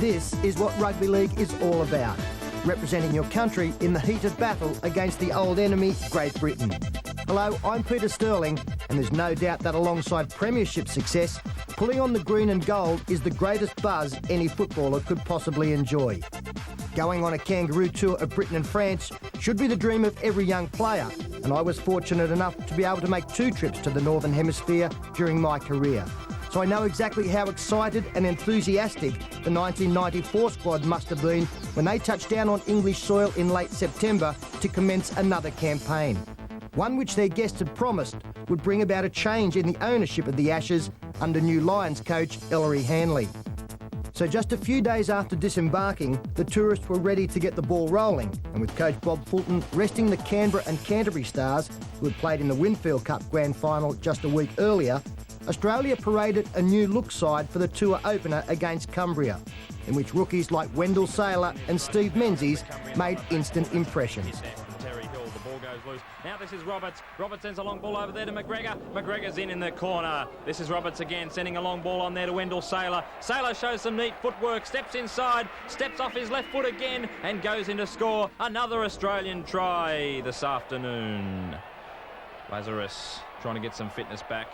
This is what rugby league is all about, representing your country in the heated battle against the old enemy, Great Britain. Hello, I'm Peter Sterling, and there's no doubt that alongside premiership success, pulling on the green and gold is the greatest buzz any footballer could possibly enjoy. Going on a kangaroo tour of Britain and France should be the dream of every young player, and I was fortunate enough to be able to make 2 trips to the Northern Hemisphere during my career. So I know exactly how excited and enthusiastic the 1994 squad must have been when they touched down on English soil in late September to commence another campaign. One which their guests had promised would bring about a change in the ownership of the Ashes under new Lions coach Ellery Hanley. So just a few days after disembarking, the tourists were ready to get the ball rolling, and with coach Bob Fulton resting the Canberra and Canterbury Stars, who had played in the Winfield Cup Grand Final just a week earlier, Australia paraded a new look side for the tour opener against Cumbria, in which rookies like Wendell Sailor and Steve Menzies made instant impressions. Now this is Roberts. Roberts sends a long ball over there to McGregor. McGregor's in the corner. This is Roberts again, sending a long ball on there to Wendell Sailor. Sailor shows some neat footwork, steps inside, steps off his left foot again, and goes in to score another Australian try this afternoon. Lazarus trying to get some fitness back.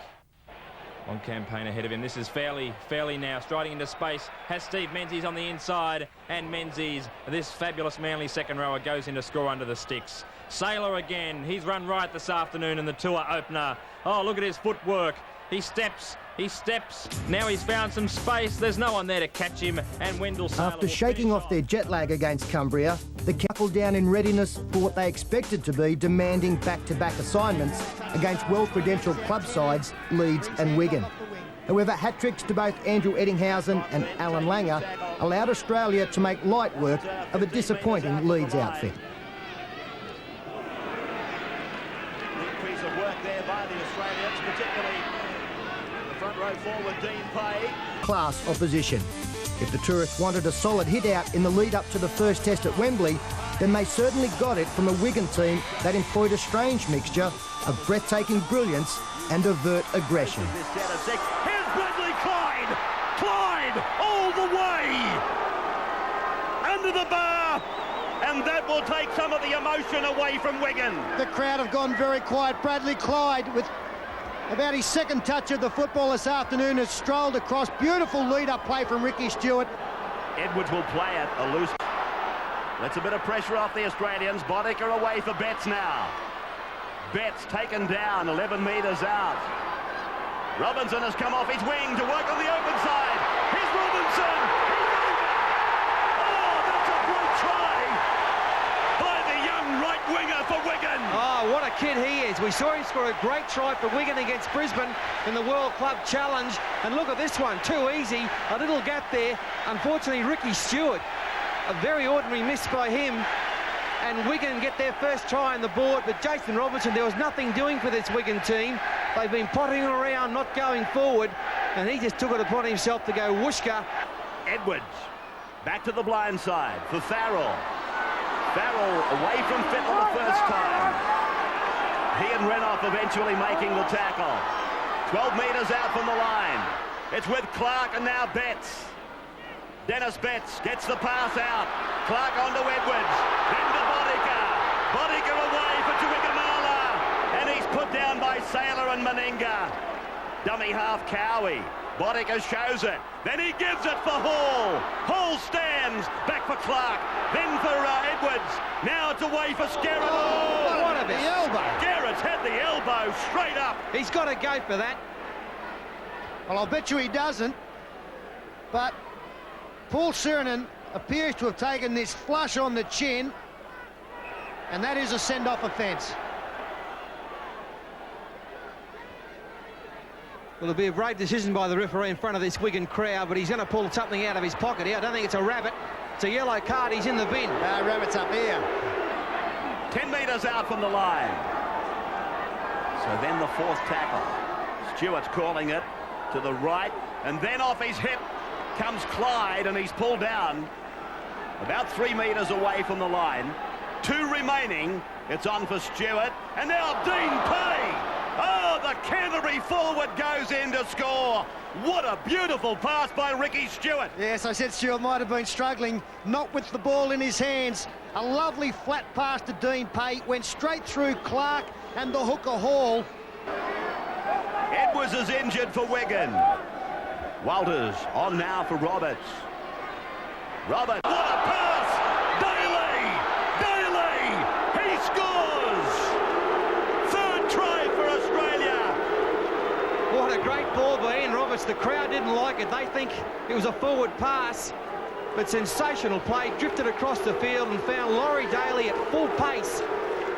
Long campaign ahead of him. This is Fairley now striding into space, has Steve Menzies on the inside, and Menzies, this fabulous Manly second rower, goes in to score under the sticks. Sailor again, he's run right this afternoon in the tour opener. Oh, look at his footwork. He steps, now he's found some space, there's no one there to catch him, and Wendell Sailor. After shaking off their jet lag against Cumbria, the coupled down in readiness for what they expected to be demanding back-to-back assignments against well-credentialed club sides Leeds and Wigan. However, hat-tricks to both Andrew Eddinghausen and Alan Langer allowed Australia to make light work of a disappointing Leeds outfit. Piece of work there by the Australians, particularly the front row forward Dean Pay. Class opposition. If the tourists wanted a solid hit-out in the lead-up to the first test at Wembley, then they certainly got it from a Wigan team that employed a strange mixture of breathtaking brilliance and overt aggression. Here's Bradley Clyde! Clyde all the way! Under the bar! And that will take some of the emotion away from Wigan. The crowd have gone very quiet. Bradley Clyde, with about his second touch of the football this afternoon, has strolled across. Beautiful lead-up play from Ricky Stewart. Edwards will play it, a loose. That's a bit of pressure off the Australians. Boddicker away for Betts now. Betts taken down, 11 metres out. Robinson has come off his wing to work on the open side. Here's Robinson! Oh, that's a great try by the young right winger for Wigan. Oh, what a kid he is. We saw him score a great try for Wigan against Brisbane in the World Club Challenge. And look at this one, too easy. A little gap there. Unfortunately, Ricky Stewart, a very ordinary miss by him. And Wigan get their first try on the board. But Jason Robinson, there was nothing doing for this Wigan team. They've been potting around, not going forward. And he just took it upon himself to go whooshka. Edwards back to the blind side for Farrell. Farrell away from Fittle the first time. He and Renoff eventually making the tackle. 12 metres out from the line. It's with Clark and now Betts. Dennis Betts gets the pass out. Clark onto Edwards. Then to Boddicker. Boddicker away for Tuigamala. And he's put down by Sailor and Meninga. Dummy half Cowie. Boddicker shows it. Then he gives it for Hall. Hall stands. Back for Clark. Then for Edwards. Now it's away for Skerritt. Oh, what a bit. The elbow. Skerritt's had the elbow straight up. He's got to go for that. Well, I'll bet you he doesn't. But Paul Sirenen appears to have taken this flush on the chin, and that is a send-off offence. Well, it'll be a brave decision by the referee in front of this Wigan crowd, but he's going to pull something out of his pocket here. I don't think it's a rabbit. It's a yellow card. He's in the bin. Rabbit's up here. 10 metres out from the line. So then the fourth tackle. Stewart's calling it to the right, and then off his hip comes Clyde, and he's pulled down about 3 metres away from the line. 2 remaining. It's on for Stewart, and now Dean Pay Oh, the Canterbury forward goes in to score. What a beautiful pass by Ricky Stewart. Yes, I said Stewart might have been struggling, not with the ball in his hands. A lovely flat pass to Dean Pay, went straight through Clark and the hooker Hall. Edwards is injured for Wigan. Walters on now for Roberts. Roberts, what a pass! Daly! He scores! Third try for Australia. What a great ball by Ian Roberts. The crowd didn't like it. They think it was a forward pass, but sensational play. Drifted across the field and found Laurie Daly at full pace.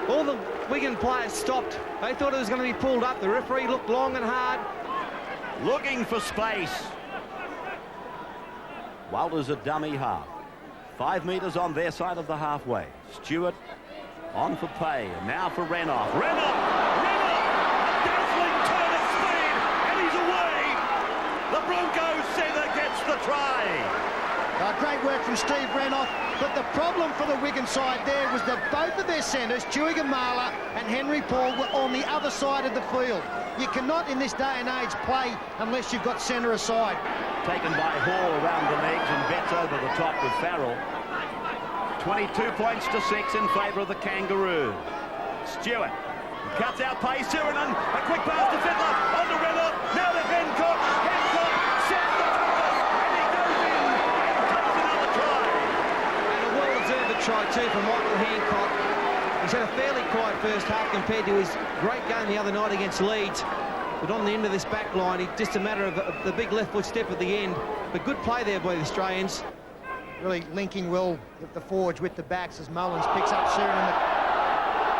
All the Wigan players stopped. They thought it was going to be pulled up. The referee looked long and hard. Looking for space. Walters a dummy half. 5 metres on their side of the halfway. Stewart on for Pay. And now for Renoff. Renoff! A dazzling turn of speed. And he's away. The Broncos centre gets the try. Great work from Steve Renoff. But the problem for the Wigan side there was that both of their centres, Tuigamala and Henry Paul, were on the other side of the field. You cannot, in this day and age, play unless you've got centre aside. Taken by Hall around the legs and Betts over the top with Farrell. 22 points to 6 in favour of the Kangaroo. Stewart cuts out Pay. Sirenen, a quick pass to Fittler. On to Renoff. Now to Hancock. Hancock sets the target. And he goes in and takes another try. And a well-deserved try too from Michael Hancock. He's had a fairly quiet first half compared to his great game the other night against Leeds. But on the end of this back line, it's just a matter of the big left foot step at the end. But good play there by the Australians. Really linking well with the forwards with the backs as Mullins picks up Sheridan.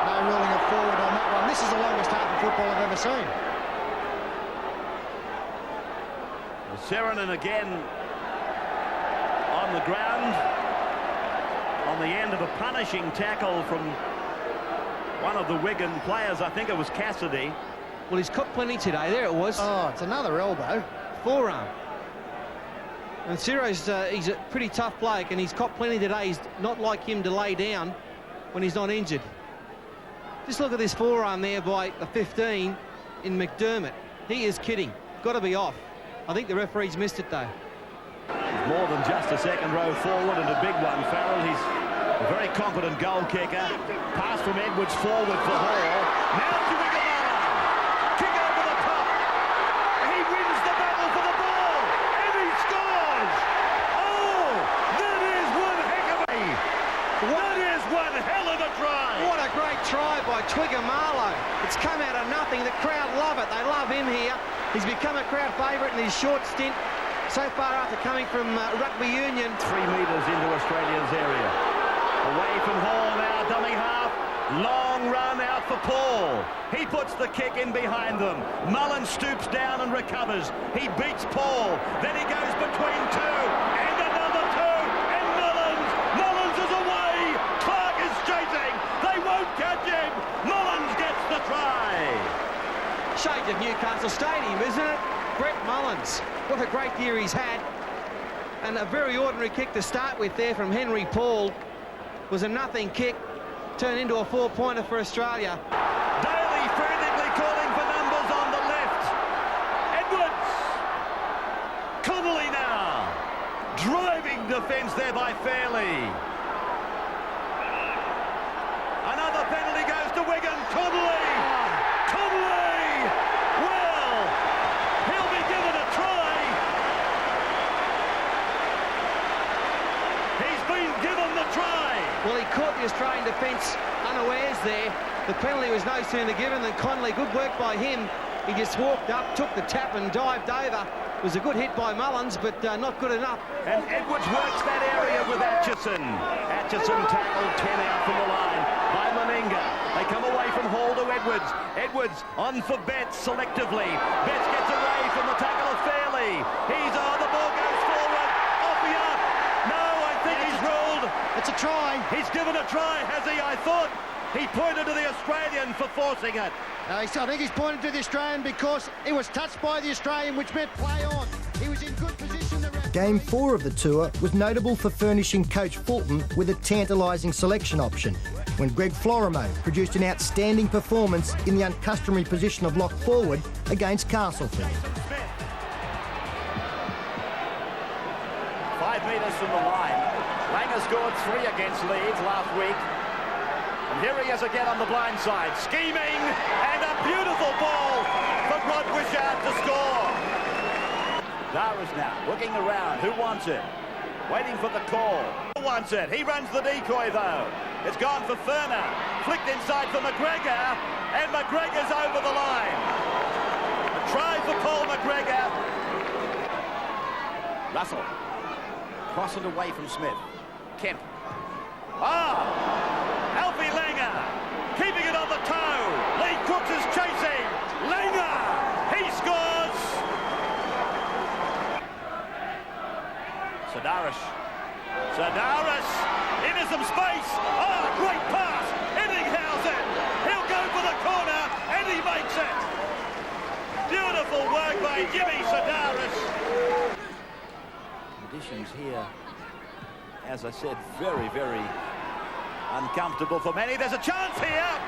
No ruling of forward on that one. This is the longest half of football I've ever seen. Sirenen again on the ground. On the end of a punishing tackle from one of the Wigan players. I think it was Cassidy. Well, he's caught plenty today. There it was. Oh, it's another elbow. Forearm. And Ciro's, he's a pretty tough bloke, and he's caught plenty today. He's not like him to lay down when he's not injured. Just look at this forearm there by the 15 in McDermott. He is kidding. Got to be off. I think the referee's missed it, though. He's more than just a second row forward and a big one, Farrell. He's a very competent goal kicker. Pass from Edwards forward for Hall. Now to Tuigamala. Kick over the top. He wins the battle for the ball. And he scores. Oh, that is one heck of a... That is one hell of a try. What a great try by Tuigamala. It's come out of nothing. The crowd love it. They love him here. He's become a crowd favourite in his short stint so far after coming from rugby union. 3 metres into Australia's area. Away from Hall now, dummy half. Long run out for Paul. He puts the kick in behind them. Mullen stoops down and recovers. He beats Paul. Then he goes between two. And another two. And Mullins is away. Clark is chasing. They won't catch him. Mullins gets the try. Shades of Newcastle Stadium, isn't it? Brett Mullins. What a great year he's had. And a very ordinary kick to start with there from Henry Paul. Was a nothing kick. Turned into a 4-pointer for Australia. Daly frantically calling for numbers on the left. Edwards. Connolly now. Driving defence there by Fairley. Another penalty goes to Wigan. Connolly. Well, he'll be given a try. He's been given the try. Well, he caught the Australian defence unawares there. The penalty was no sooner given than Connolly. Good work by him. He just walked up, took the tap and dived over. It was a good hit by Mullins, but not good enough. And Edwards works that area with Atchison. Atchison tackled 10 out from the line by Meninga. They come away from Hall to Edwards. Edwards on for Betts selectively. Betts gets away from the tackle of Fairley. The ball goes forward. Off the up. No, I think he's ruled. It's a try. He's given a try, has he? I thought he pointed to the Australian for forcing it. I think he's pointed to the Australian because he was touched by the Australian, which meant play on. He was in good position to Game 4 of the tour was notable for furnishing coach Fulton with a tantalising selection option when Greg Florimo produced an outstanding performance in the uncustomary position of lock forward against Castleford. 5 metres from the line. Langer scored 3 against Leeds last week. And here he is again on the blind side, scheming, and a beautiful ball for Rod Wishart to score. Dara's now looking around. Who wants it? Waiting for the call. Who wants it? He runs the decoy though. It's gone for Ferner. Flicked inside for McGregor, and McGregor's over the line. A try for Paul McGregor. Russell. Cross it away from Smith. Kemp. Alfie Langer. Keeping it on the toe. Lee Crooks is chasing. Langer. He scores. Sadaris into some space. Great pass. Ettinghausen. He'll go for the corner, and he makes it. Beautiful work by Jimmy Sadaris. Conditions here, as I said, very, very uncomfortable for many. There's a chance here.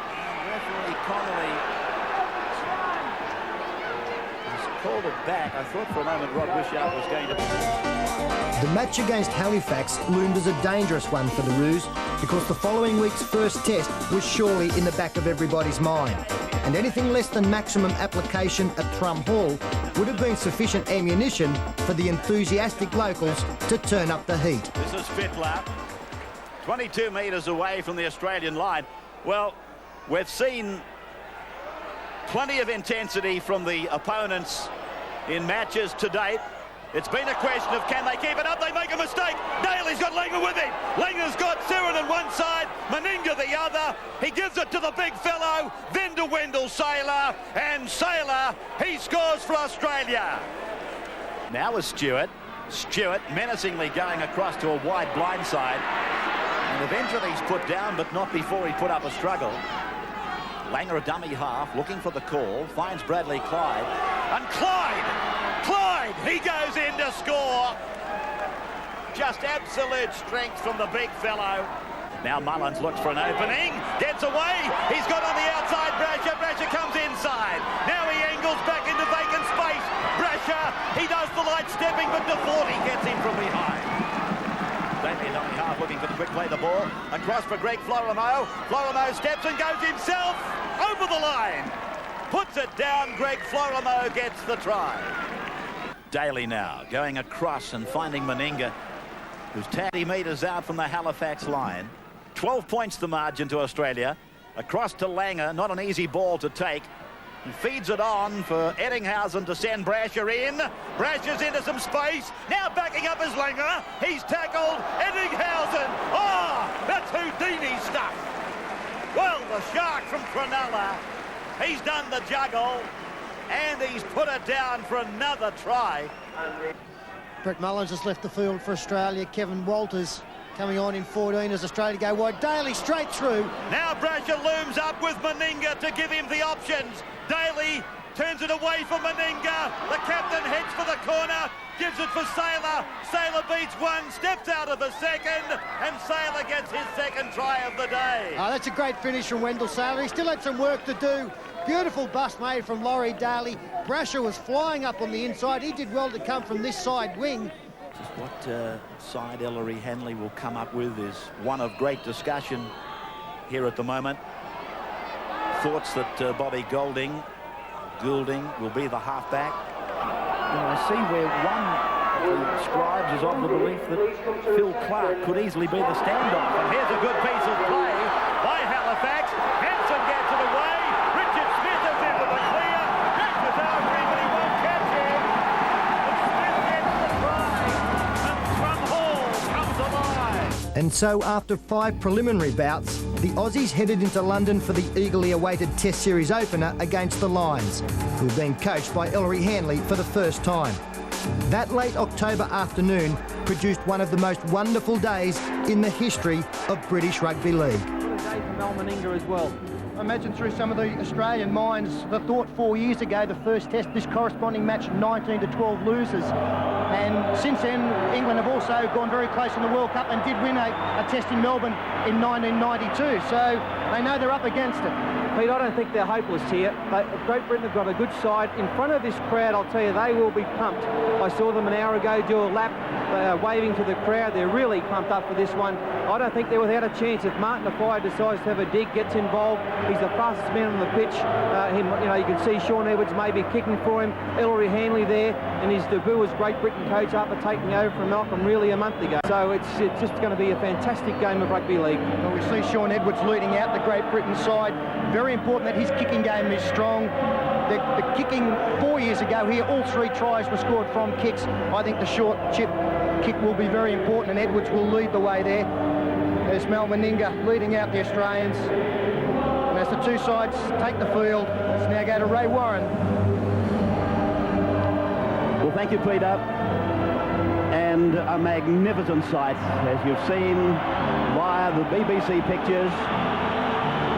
And referee Connolly called it back. I thought for a moment Rod Wishart was going to... The match against Halifax loomed as a dangerous one for the Roos because the following week's first test was surely in the back of everybody's mind. And anything less than maximum application at Thrum Hall would have been sufficient ammunition for the enthusiastic locals to turn up the heat. This is Fittler, 22 metres away from the Australian line. Well, we've seen plenty of intensity from the opponents in matches to date. It's been a question of can they keep it up. They make a mistake. Daly's got Langer with him. Langer's got Siren on one side, Meninga the other. He gives it to the big fellow, then to Wendell Saylor, and Saylor, he scores for Australia. Now is Stewart. Stewart menacingly going across to a wide blind side. And eventually he's put down, but not before he put up a struggle. Langer, a dummy half, looking for the call, finds Bradley Clyde. And Clyde, he goes in to score. Just absolute strength from the big fellow. Now Mullins looks for an opening, gets away, he's got on the outside Brasher comes inside. Now he angles back into vacant space. Brasher, he does the light stepping, but DeForty gets him from behind. Damien on the half looking for the quick play, the ball across for Greg Florimo. Florimo steps and goes himself over the line. Puts it down, Greg Florimo gets the try. Daly now going across and finding Meninga, who's 30 metres out from the Halifax line. 12 points the margin to Australia. Across to Langer, not an easy ball to take. He feeds it on for Ettinghausen to send Brasher in. Brasher's into some space. Now backing up is Langer. He's tackled Ettinghausen. That's Houdini stuff. Well, the shark from Cronulla, he's done the juggle, and he's put it down for another try. Brett Mullins has left the field for Australia. Kevin Walters coming on in 14 as Australia go wide. Daly straight through. Now Brasher looms up with Meninga to give him the options. Daly turns it away for Meninga. The captain heads for the corner, gives it for Saylor. Saylor beats one, steps out of the second, and Saylor gets his second try of the day. That's a great finish from Wendell Saylor. He still had some work to do. Beautiful bust made from Laurie Daly. Brasher was flying up on the inside. He did well to come from this side wing. Just what side Ellery Hanley will come up with is one of great discussion here at the moment. Thoughts that Bobby Goulding will be the halfback. I see where one of the scribes is of the belief that Phil Clark could easily be the standoff. And here's a good piece of play by Halifax. Hanson gets it away. Richard Smith is into the clear. Dashes out, but he won't catch him. And Smith gets the try. And Thrum Hall comes alive. And so after 5 preliminary bouts, the Aussies headed into London for the eagerly awaited Test Series opener against the Lions, who've been coached by Ellery Hanley for the first time. That late October afternoon produced one of the most wonderful days in the history of British Rugby League. What a day for Mal Meninga as well. imagine through some of the Australian minds, the thought 4 years ago, the first test, this corresponding match, 19-12 losers. And since then, England have also gone very close in the World Cup and did win a test in Melbourne in 1992. So they know they're up against it. Pete, I don't think they're hopeless here. Great Britain have got a good side. In front of this crowd, I'll tell you, they will be pumped. I saw them an hour ago do a lap, waving to the crowd. They're really pumped up for this one. I don't think they're without a chance. If Martin Afai decides to have a dig, gets involved, he's the fastest man on the pitch. You can see Sean Edwards maybe kicking for him. Ellery Hanley there in his debut as Great Britain coach after taking over from Malcolm really a month ago. So it's just going to be a fantastic game of rugby league. Well, we see Sean Edwards leading out the Great Britain side. Very important that his kicking game is strong. The kicking 4 years ago here, all 3 tries were scored from kicks. I think the short chip kick will be very important, and Edwards will lead the way there. There's Mal Meninga leading out the Australians. And as the two sides take the field, let's now go to Ray Warren. Well, thank you, Peter. And a magnificent sight, as you've seen via the BBC pictures.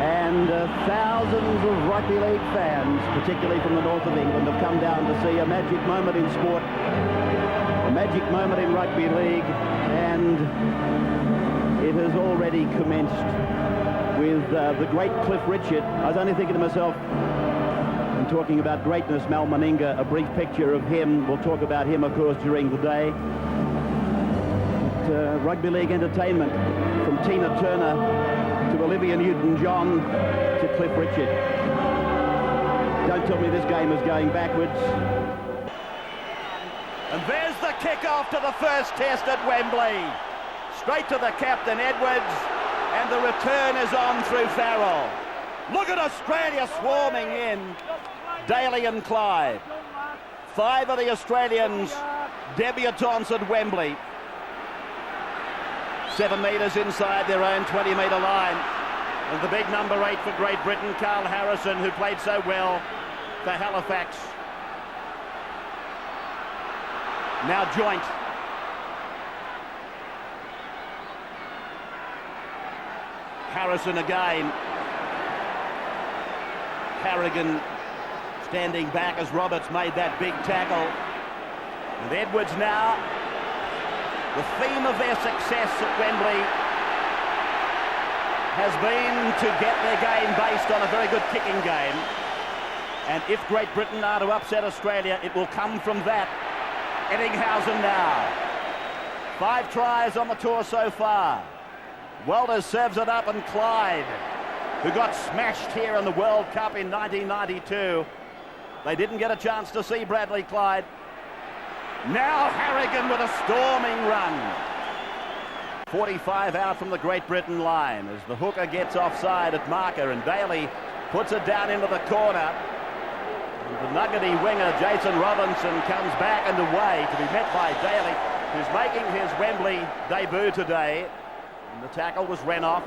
And thousands of rugby league fans, particularly from the north of England, have come down to see a magic moment in sport, a magic moment in rugby league, and it has already commenced with the great Cliff Richard. I was only thinking to myself, and talking about greatness, Mal Meninga, a brief picture of him. We'll talk about him, of course, during the day. But, rugby league entertainment from Tina Turner to Olivia Newton-John to Cliff Richard. Don't tell me this game is going backwards. And there's the kick-off to the first test at Wembley. Straight to the captain, Edwards, and the return is on through Farrell. Look at Australia swarming in. Daly and Clyde. 5 of the Australians debutants at Wembley. 7 metres inside their own 20-metre line. And the big number 8 for Great Britain, Carl Harrison, who played so well for Halifax. Now Joint. Harrison again. Harrigan standing back as Roberts made that big tackle. And Edwards now. The theme of their success at Wembley has been to get their game based on a very good kicking game. And if Great Britain are to upset Australia, it will come from that. Ettinghausen now. 5 tries on the tour so far. Walters serves it up, and Clyde, who got smashed here in the World Cup in 1992. They didn't get a chance to see Bradley Clyde. Now Harrigan with a storming run. 45 out from the Great Britain line as the hooker gets offside at marker, and Daly puts it down into the corner. And the nuggety winger Jason Robinson comes back and away to be met by Daly, who's making his Wembley debut today. And the tackle was Renoff.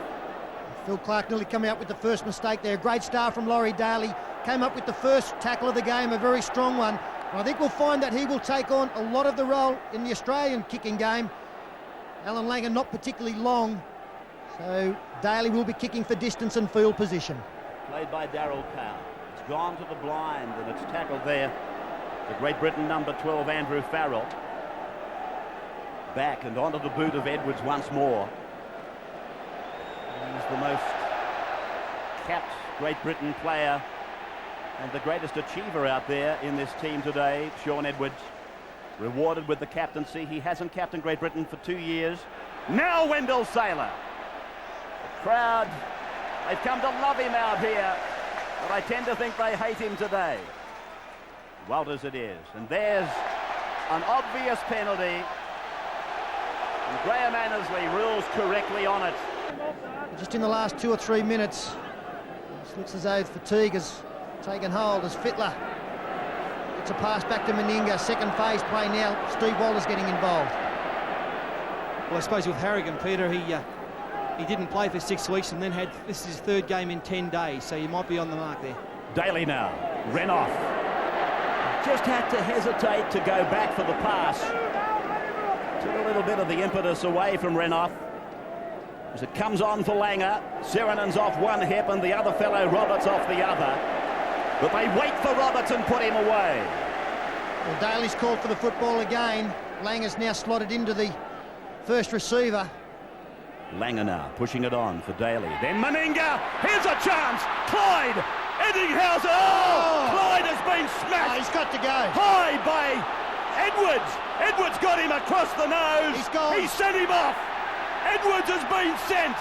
Phil Clark nearly coming up with the first mistake there. Great start from Laurie Daly. Came up with the first tackle of the game, a very strong one. I think we'll find that he will take on a lot of the role in the Australian kicking game. Alan Langer not particularly long, so Daly will be kicking for distance and field position. Played by Darryl Powell. It's gone to the blind, and it's tackled there. The Great Britain number 12, Andrew Farrell. Back and onto the boot of Edwards once more. He's the most capped Great Britain player and the greatest achiever out there in this team today, Sean Edwards, rewarded with the captaincy. He hasn't captained Great Britain for 2 years. Now Wendell Saylor. The crowd, they've come to love him out here, but I tend to think they hate him today. Walters it is, and there's an obvious penalty, and Graham Annesley rules correctly on it. Just in the last 2 or 3 minutes, it looks as though fatigue has taken hold as Fittler gets a pass back to Meninga. Second phase play now. Steve Walters getting involved. Well, I suppose with Harrigan, Peter, he didn't play for 6 weeks and then this is his 3rd game in 10 days, so you might be on the mark there. Daly now. Renoff. Just had to hesitate to go back for the pass. Took a little bit of the impetus away from Renoff. As it comes on for Langer. Serenan's off one hip and the other fellow, Roberts, off the other. But they wait for Roberts and put him away. Well, Daly's called for the football again. Langer's now slotted into the first receiver. Langer now pushing it on for Daly. Then Meninga. Here's a chance. Clyde. Eddinghausen. Oh! Clyde has been smashed. He's got to go. High by Edwards. Edwards got him across the nose. He's gone. He sent him off. Edwards has been sent.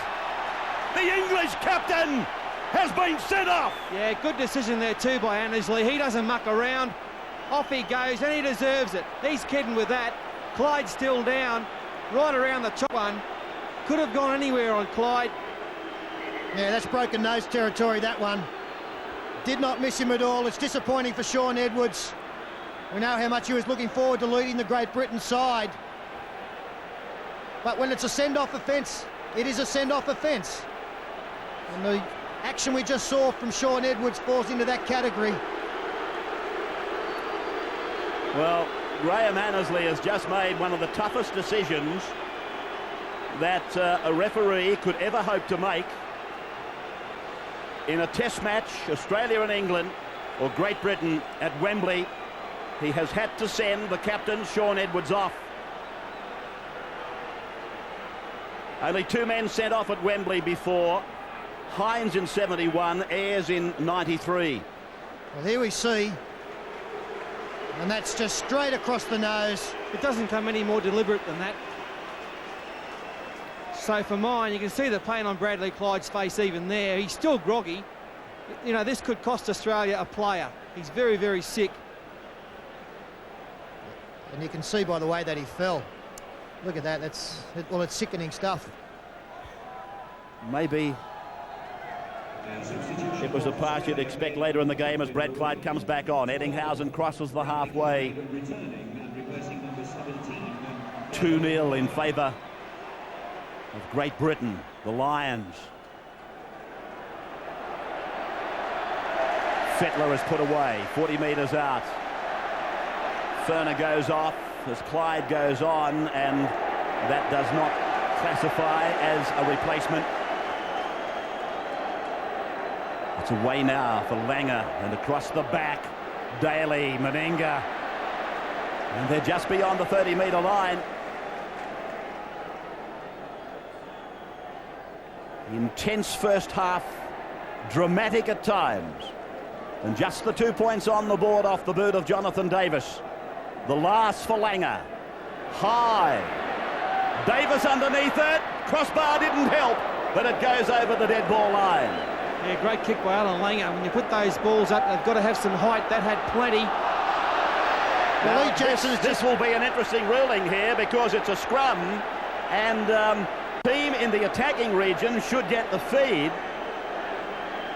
The English captain has been sent off. Yeah, good decision there too by Annesley. He doesn't muck around. Off he goes, and he deserves it. He's kidding with that. Clyde's still down, right around the top one. Could have gone anywhere on Clyde. Yeah, that's broken nose territory, that one. Did not miss him at all. It's disappointing for Shaun Edwards. We know how much he was looking forward to leading the Great Britain side. But when it's a send-off offence, it is a send-off offence. And the action we just saw from Shaun Edwards falls into that category. Well, Graham Annesley has just made one of the toughest decisions that a referee could ever hope to make in a test match, Australia and England, or Great Britain at Wembley. He has had to send the captain, Shaun Edwards, off. Only two men sent off at Wembley before. Hines in 71, Ayres in 93. Well, here we see, and that's just straight across the nose. It doesn't come any more deliberate than that. So for mine, you can see the pain on Bradley Clyde's face even there. He's still groggy. You know, this could cost Australia a player. He's very, very sick. And you can see by the way that he fell. Look at that. It's sickening stuff. Maybe it was a pass you'd expect later in the game as Brad Clyde comes back on. Eddinghausen crosses the halfway. 2-0 in favour of Great Britain, the Lions. Fettler is put away, 40 metres out. Ferner goes off as Clyde goes on, and that does not classify as a replacement. It's away now for Langer, and across the back, Daly, Meninga. And they're just beyond the 30-metre line. Intense first half, dramatic at times. And just the 2 points on the board off the boot of Jonathan Davis. The last for Langer. High. Davis underneath it. Crossbar didn't help, but it goes over the dead ball line. Yeah, great kick by Alan Langer. When you put those balls up, they've got to have some height. That had plenty. Well, this will be an interesting ruling here because it's a scrum, and team in the attacking region should get the feed.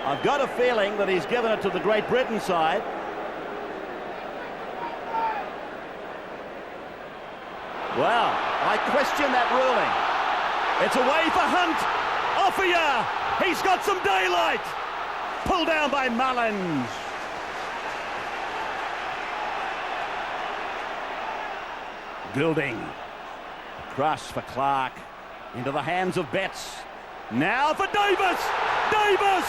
I've got a feeling that he's given it to the Great Britain side. Well, I question that ruling. It's away for Hunt. Offia, he's got some daylight. Pulled down by Mullins. Goulding. Across for Clark. Into the hands of Betts. Now for Davis. Davis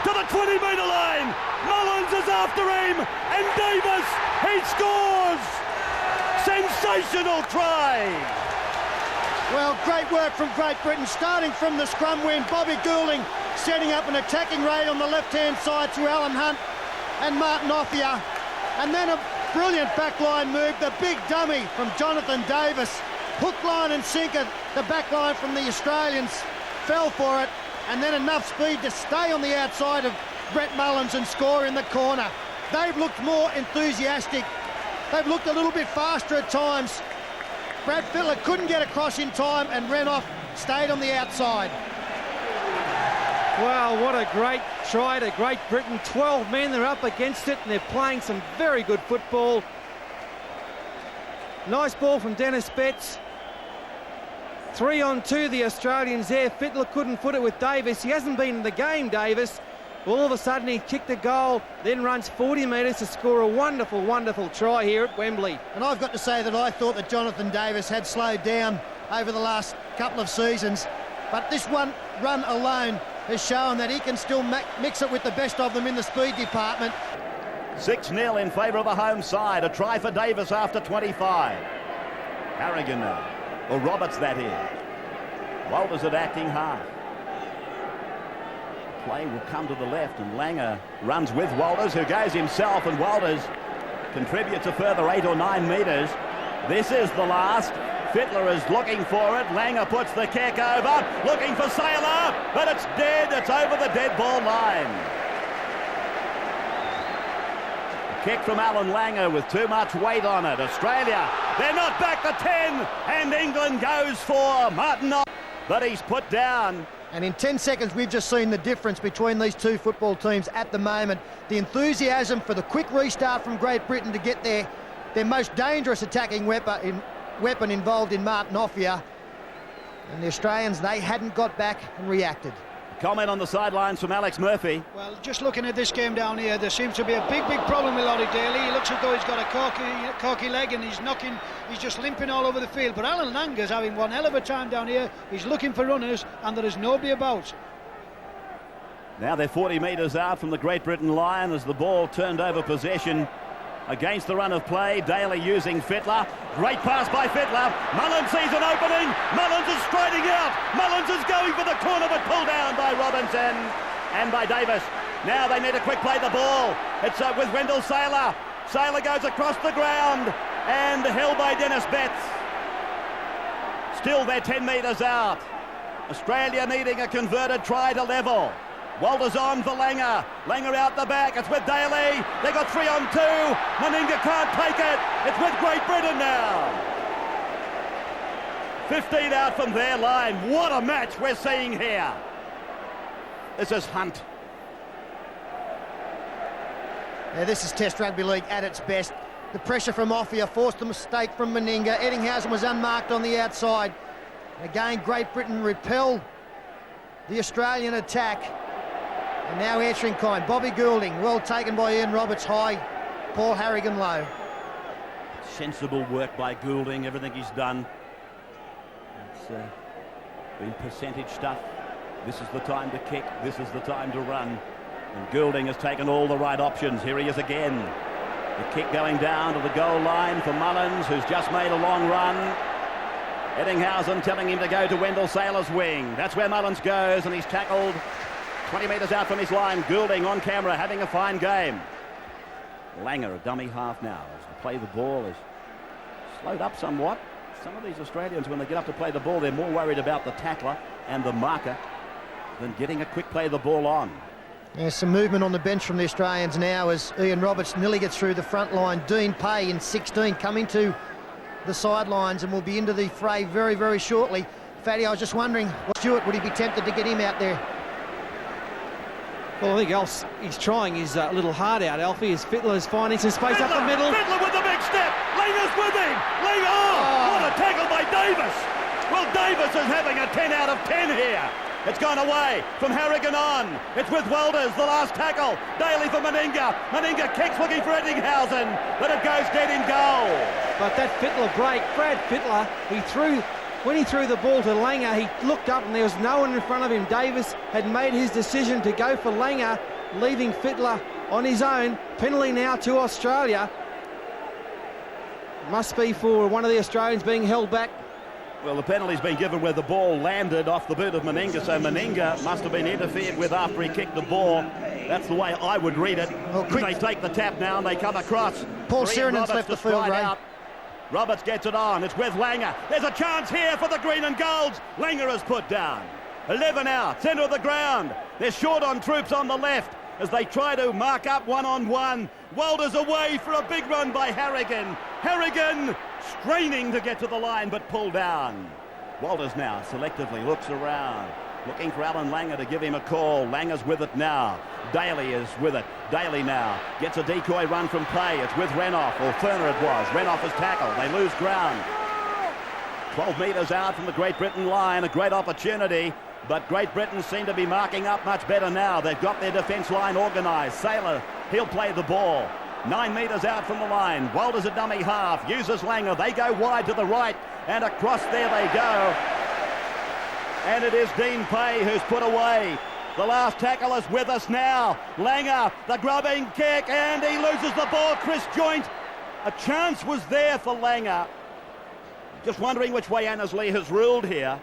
to the 20-metre line. Mullins is after him. And Davis, he scores. Sensational try. Well, great work from Great Britain, starting from the scrum win. Bobby Goulding setting up an attacking raid on the left-hand side to Alan Hunt and Martin Offia. And then a brilliant backline move, the big dummy from Jonathan Davis. Hook, line and sinker, the backline from the Australians fell for it. And then enough speed to stay on the outside of Brett Mullins and score in the corner. They've looked more enthusiastic. They've looked a little bit faster at times. Brad Fittler couldn't get across in time and ran off, stayed on the outside. Wow, what a great try to Great Britain. 12 men, they're up against it, and they're playing some very good football. Nice ball from Dennis Betts. 3-on-2, the Australians there. Fittler couldn't foot it with Davis. He hasn't been in the game, Davis. All of a sudden, he kicked a goal, then runs 40 metres to score a wonderful, wonderful try here at Wembley. And I've got to say that I thought that Jonathan Davis had slowed down over the last couple of seasons. But this one run alone has shown that he can still mix it with the best of them in the speed department. 6-0 in favour of the home side. A try for Davis after 25. Harrigan now. Or Roberts, that is. Walters at acting half. Play will come to the left, and Langer runs with Walters, who goes himself, and Walters contributes a further 8 or 9 metres. This is the last. Fittler is looking for it. Langer puts the kick over, looking for Saylor, but it's dead. It's over the dead ball line. A kick from Alan Langer with too much weight on it. Australia, they're not back to 10, and England goes for Martin, but he's put down. And in 10 seconds, we've just seen the difference between these two football teams at the moment. The enthusiasm for the quick restart from Great Britain to get their most dangerous attacking weapon involved in Martin Offia. And the Australians, they hadn't got back and reacted. Comment on the sidelines from Alex Murphy. Well, just looking at this game down here, there seems to be a big problem with Laurie Daly. He looks as though he's got a corky leg, and he's just limping all over the field. But Alan Langer's having one hell of a time down here. He's looking for runners, and there is nobody about. Now they're 40 metres out from the Great Britain line as the ball turned over possession against the run of play. Daly using Fittler. Great pass by Fittler. Mullins sees an opening. Mullins is striding out. Mullins is going for the corner, but pulled down by Robinson and by Davis. Now they need to quick play the ball. It's with Wendell Saylor. Saylor goes across the ground and held by Dennis Betts. Still they're 10 metres out. Australia needing a converted try to level. Walters on for Langer. Langer out the back. It's with Daly. They got 3 on 2. Meninga can't take it. It's with Great Britain now. 15 out from their line. What a match we're seeing here. This is Hunt. Yeah, this is Test Rugby League at its best. The pressure from Offia forced the mistake from Meninga. Eddinghausen was unmarked on the outside. Again, Great Britain repel the Australian attack. And now answering kind. Bobby Goulding, well taken by Ian Roberts high. Paul Harrigan low. Sensible work by Goulding, everything he's done. It's been percentage stuff. This is the time to kick. This is the time to run. And Goulding has taken all the right options. Here he is again. The kick going down to the goal line for Mullins, who's just made a long run. Eddinghausen telling him to go to Wendell Saylor's wing. That's where Mullins goes, and he's tackled 20 metres out from his line. Goulding on camera having a fine game. Langer, a dummy half now. As the play the ball is slowed up somewhat. Some of these Australians, when they get up to play the ball, they're more worried about the tackler and the marker than getting a quick play the ball on. There's some movement on the bench from the Australians now as Ian Roberts nearly gets through the front line. Dean Pay in 16 coming to the sidelines and will be into the fray very, very shortly. Fatty, I was just wondering, Stewart, would he be tempted to get him out there? Well, I think else he's trying his little heart out, Alfie, as Fittler is finding some space up the middle. Fittler with the big step. Langer's with him. Langer, what a tackle by Davis. Well, Davis is having a 10 out of 10 here. It's gone away from Harrigan on. It's with Walters, the last tackle. Daly for Meninga. Meninga kicks looking for Eddinghausen, but it goes dead in goal. But that Fittler break, Brad Fittler, when he threw the ball to Langer, he looked up and there was no one in front of him. Davis had made his decision to go for Langer, leaving Fittler on his own. Penalty now to Australia. Must be for one of the Australians being held back. Well, the penalty's been given where the ball landed off the boot of Meninga, so Meninga must have been interfered with after he kicked the ball. That's the way I would read it. Well, they take the tap now and they come across. Paul Sirenan's left the field, Ray. Roberts gets it on. It's with Langer. There's a chance here for the green and golds. Langer is put down. 11 out, centre of the ground. They're short on troops on the left as they try to mark up one-on-one. Walters away for a big run by Harrigan. Harrigan straining to get to the line but pulled down. Walters now selectively looks around, looking for Alan Langer to give him a call. Langer's with it now. Daly is with it. Daly now gets a decoy run from Pay. It's with Renouf, or Ferner it was. Renouf is tackled. They lose ground. 12 metres out from the Great Britain line. A great opportunity, but Great Britain seem to be marking up much better now. They've got their defence line organised. Saylor, he'll play the ball. 9 metres out from the line. Walters a dummy half. Uses Langer. They go wide to the right, and across there they go. And it is Dean Pay who's put away. The last tackle is with us now. Langer, the grubbing kick, and he loses the ball. Chris Joint. A chance was there for Langer. Just wondering which way Annesley has ruled here.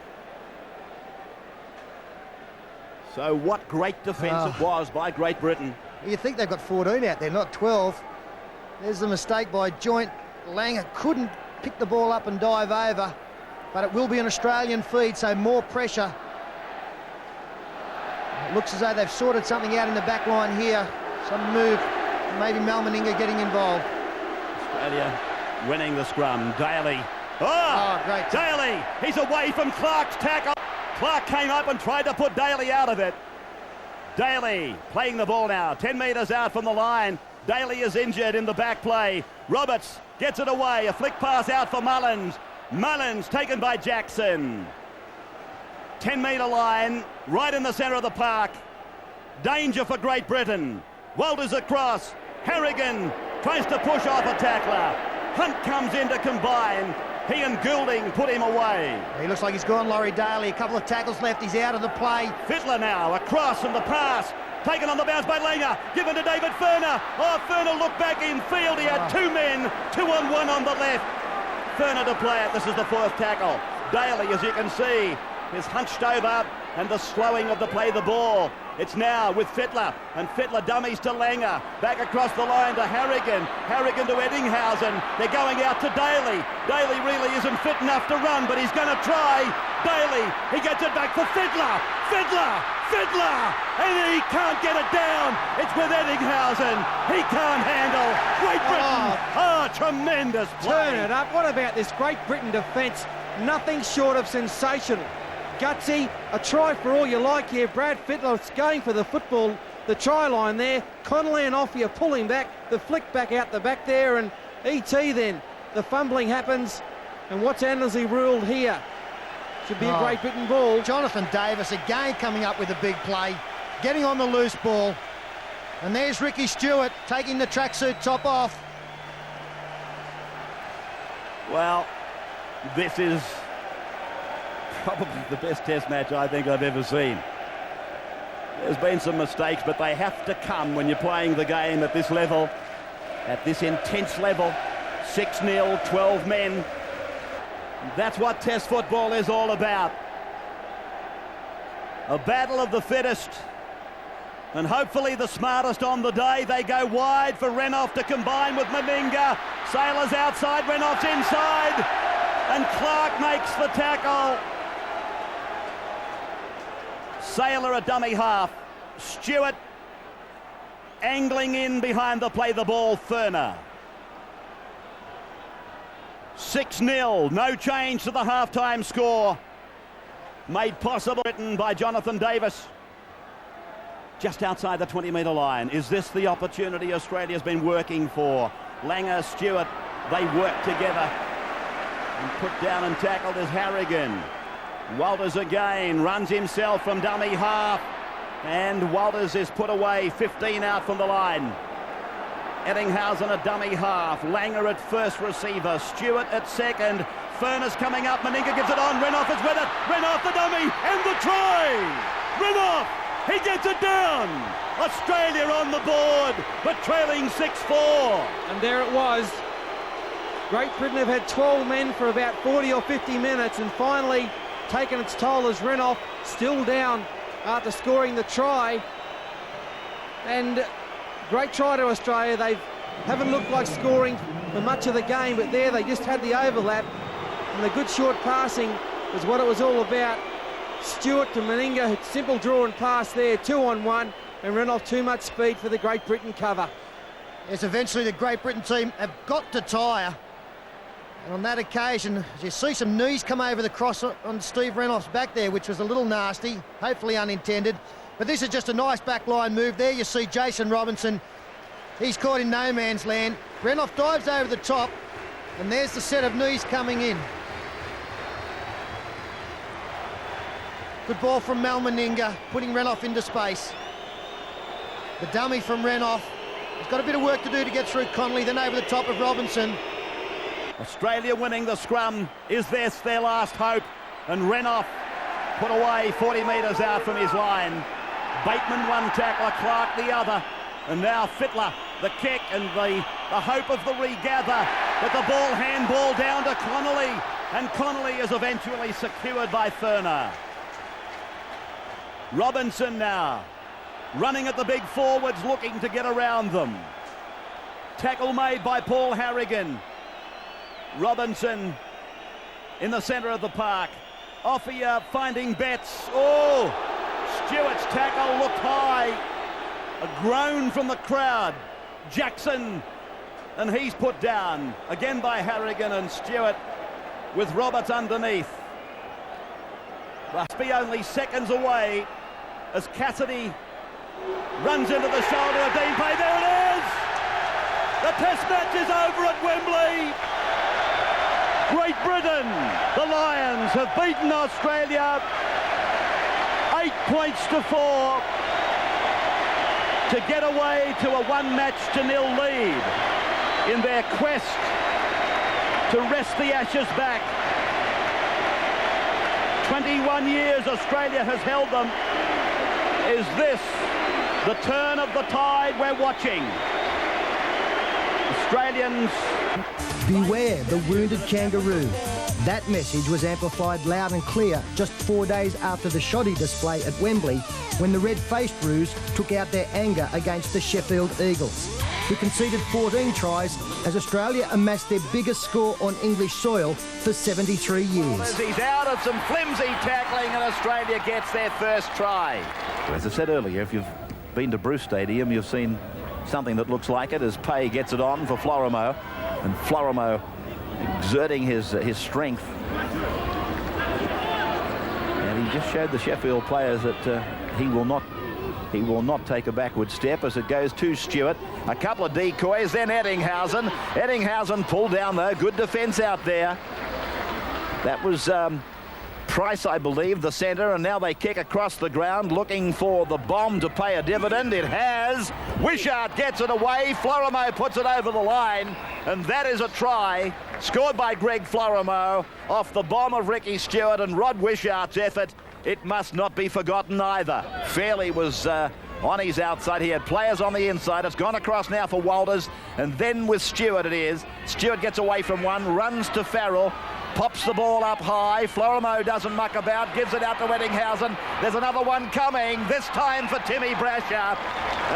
So what great defence it was by Great Britain. You think they've got 14 out there, not 12. There's the mistake by Joint. Langer couldn't pick the ball up and dive over, but it will be an Australian feed, so more pressure. It looks as though they've sorted something out in the back line here. Some move, maybe Mal Meninga getting involved. Australia winning the scrum. Daly. Oh, great. Daly, he's away from Clark's tackle. Clark came up and tried to put Daly out of it. Daly playing the ball now, 10 metres out from the line. Daly is injured in the back play. Roberts gets it away, a flick pass out for Mullins. Mullins taken by Jackson. 10-metre line, right in the centre of the park. Danger for Great Britain. Walters across. Harrigan tries to push off a tackler. Hunt comes in to combine. He and Goulding put him away. He looks like he's gone, Laurie Daly. A couple of tackles left. He's out of the play. Fittler now, across and the pass. Taken on the bounce by Langer. Given to David Furner. Oh, Furner looked back in field. He had two men. 2-on-1 on the left. Furner to play it. This is the fourth tackle. Daly, as you can see, is hunched over and the slowing of the play the ball. It's now with Fittler, and Fittler dummies to Langer. Back across the line to Harrigan. Harrigan to Eddinghausen. They're going out to Daly. Daly really isn't fit enough to run, but he's going to try. Daly, he gets it back for Fittler. Fittler! And he can't get it down. It's with Eddinghausen. He can't handle. Great Britain. Oh, tremendous play. Turn it up. What about this Great Britain defence? Nothing short of sensational. Gutsy, a try for all you like here. Brad Fittler's going for the football, the try line there. Connolly and Offia pulling back, the flick back out the back there, and E.T. then. The fumbling happens, and what's Annesley ruled here? Should be a Great Britain ball. Jonathan Davis again coming up with a big play, getting on the loose ball. And there's Ricky Stewart taking the tracksuit top off. Well, this is probably the best test match I think I've ever seen. There's been some mistakes, but they have to come when you're playing the game at this level, at this intense level. 6-0, 12 men. That's what test football is all about. A battle of the fittest, and hopefully the smartest on the day. They go wide for Renouf to combine with Meninga. Sailor's outside, Renouf's inside, and Clark makes the tackle. Sailor a dummy half. Stewart angling in behind the play the ball. Furner. 6-0, no change to the half-time score. Made possible by Jonathan Davis. Just outside the 20-metre line. Is this the opportunity Australia's been working for? Langer, Stewart, they work together. And put down and tackled is Harrigan. Walters again, runs himself from dummy half. And Walters is put away, 15 out from the line. Eddinghausen a dummy half. Langer at first receiver. Stewart at second. Furness coming up. Meninga gives it on. Renouf is with it. Renouf the dummy. And the try. Renouf. He gets it down. Australia on the board, but trailing 6-4. And there it was. Great Britain have had 12 men for about 40 or 50 minutes and finally taken its toll as Renouf still down after scoring the try. And great try to Australia. They haven't looked like scoring for much of the game, but there they just had the overlap, and the good short passing was what it was all about. Stewart to Meninga, simple draw and pass there, 2-on-1, and Renouf too much speed for the Great Britain cover. Yes, eventually the Great Britain team have got to tire. And on that occasion, you see some knees come over the cross on Steve Renouf's back there, which was a little nasty, hopefully unintended. But this is just a nice backline move there. You see Jason Robinson. He's caught in no man's land. Renouf dives over the top, and there's the set of knees coming in. Good ball from Mal Meninga, putting Renouf into space. The dummy from Renouf. He's got a bit of work to do to get through Connolly, then over the top of Robinson. Australia winning the scrum. Is this their last hope? And Renouf put away 40 metres out from his line. Bateman one tackler, Clark the other. And now Fittler, the kick and the hope of the regather. But the ball handball down to Connolly. And Connolly is eventually secured by Furner. Robinson now running at the big forwards, looking to get around them. Tackle made by Paul Harrigan. Robinson in the centre of the park. Offia finding Betts. Oh, Stewart's tackle looked high. A groan from the crowd. Jackson, and he's put down again by Harrigan and Stewart with Roberts underneath. Must be only seconds away as Cassidy runs into the shoulder of Dean Pay. There it is! The Test match is over at Wembley. Great Britain, the Lions, have beaten Australia 8 points to 4 to get away to a 1-0 lead in their quest to wrest the Ashes back. 21 years Australia has held them. Is this the turn of the tide we're watching? Australians... Beware the wounded kangaroo. That message was amplified loud and clear just 4 days after the shoddy display at Wembley, when the red-faced Roos took out their anger against the Sheffield Eagles, who conceded 14 tries as Australia amassed their biggest score on English soil for 73 years. He's out of some flimsy tackling and Australia gets their first try. As I said earlier, if you've been to Bruce Stadium, you've seen something that looks like it as Pay gets it on for Florimo, and Florimo exerting his strength. And he just showed the Sheffield players that he will not take a backward step as it goes to Stewart. A couple of decoys, then Eddinghausen. Eddinghausen pulled down though. Good defence out there. That was Price, I believe, the centre, and now they kick across the ground looking for the bomb to pay a dividend. It has. Wishart gets it away. Florimo puts it over the line, and that is a try scored by Greg Florimo off the bomb of Ricky Stewart and Rod Wishart's effort. It must not be forgotten either. Fairley was on his outside. He had players on the inside. It's gone across now for Walters, and then with Stewart it is. Stewart gets away from one, runs to Farrell, pops the ball up high. Florimo doesn't muck about, gives it out to Eddinghausen. There's another one coming, this time for Timmy Brasher.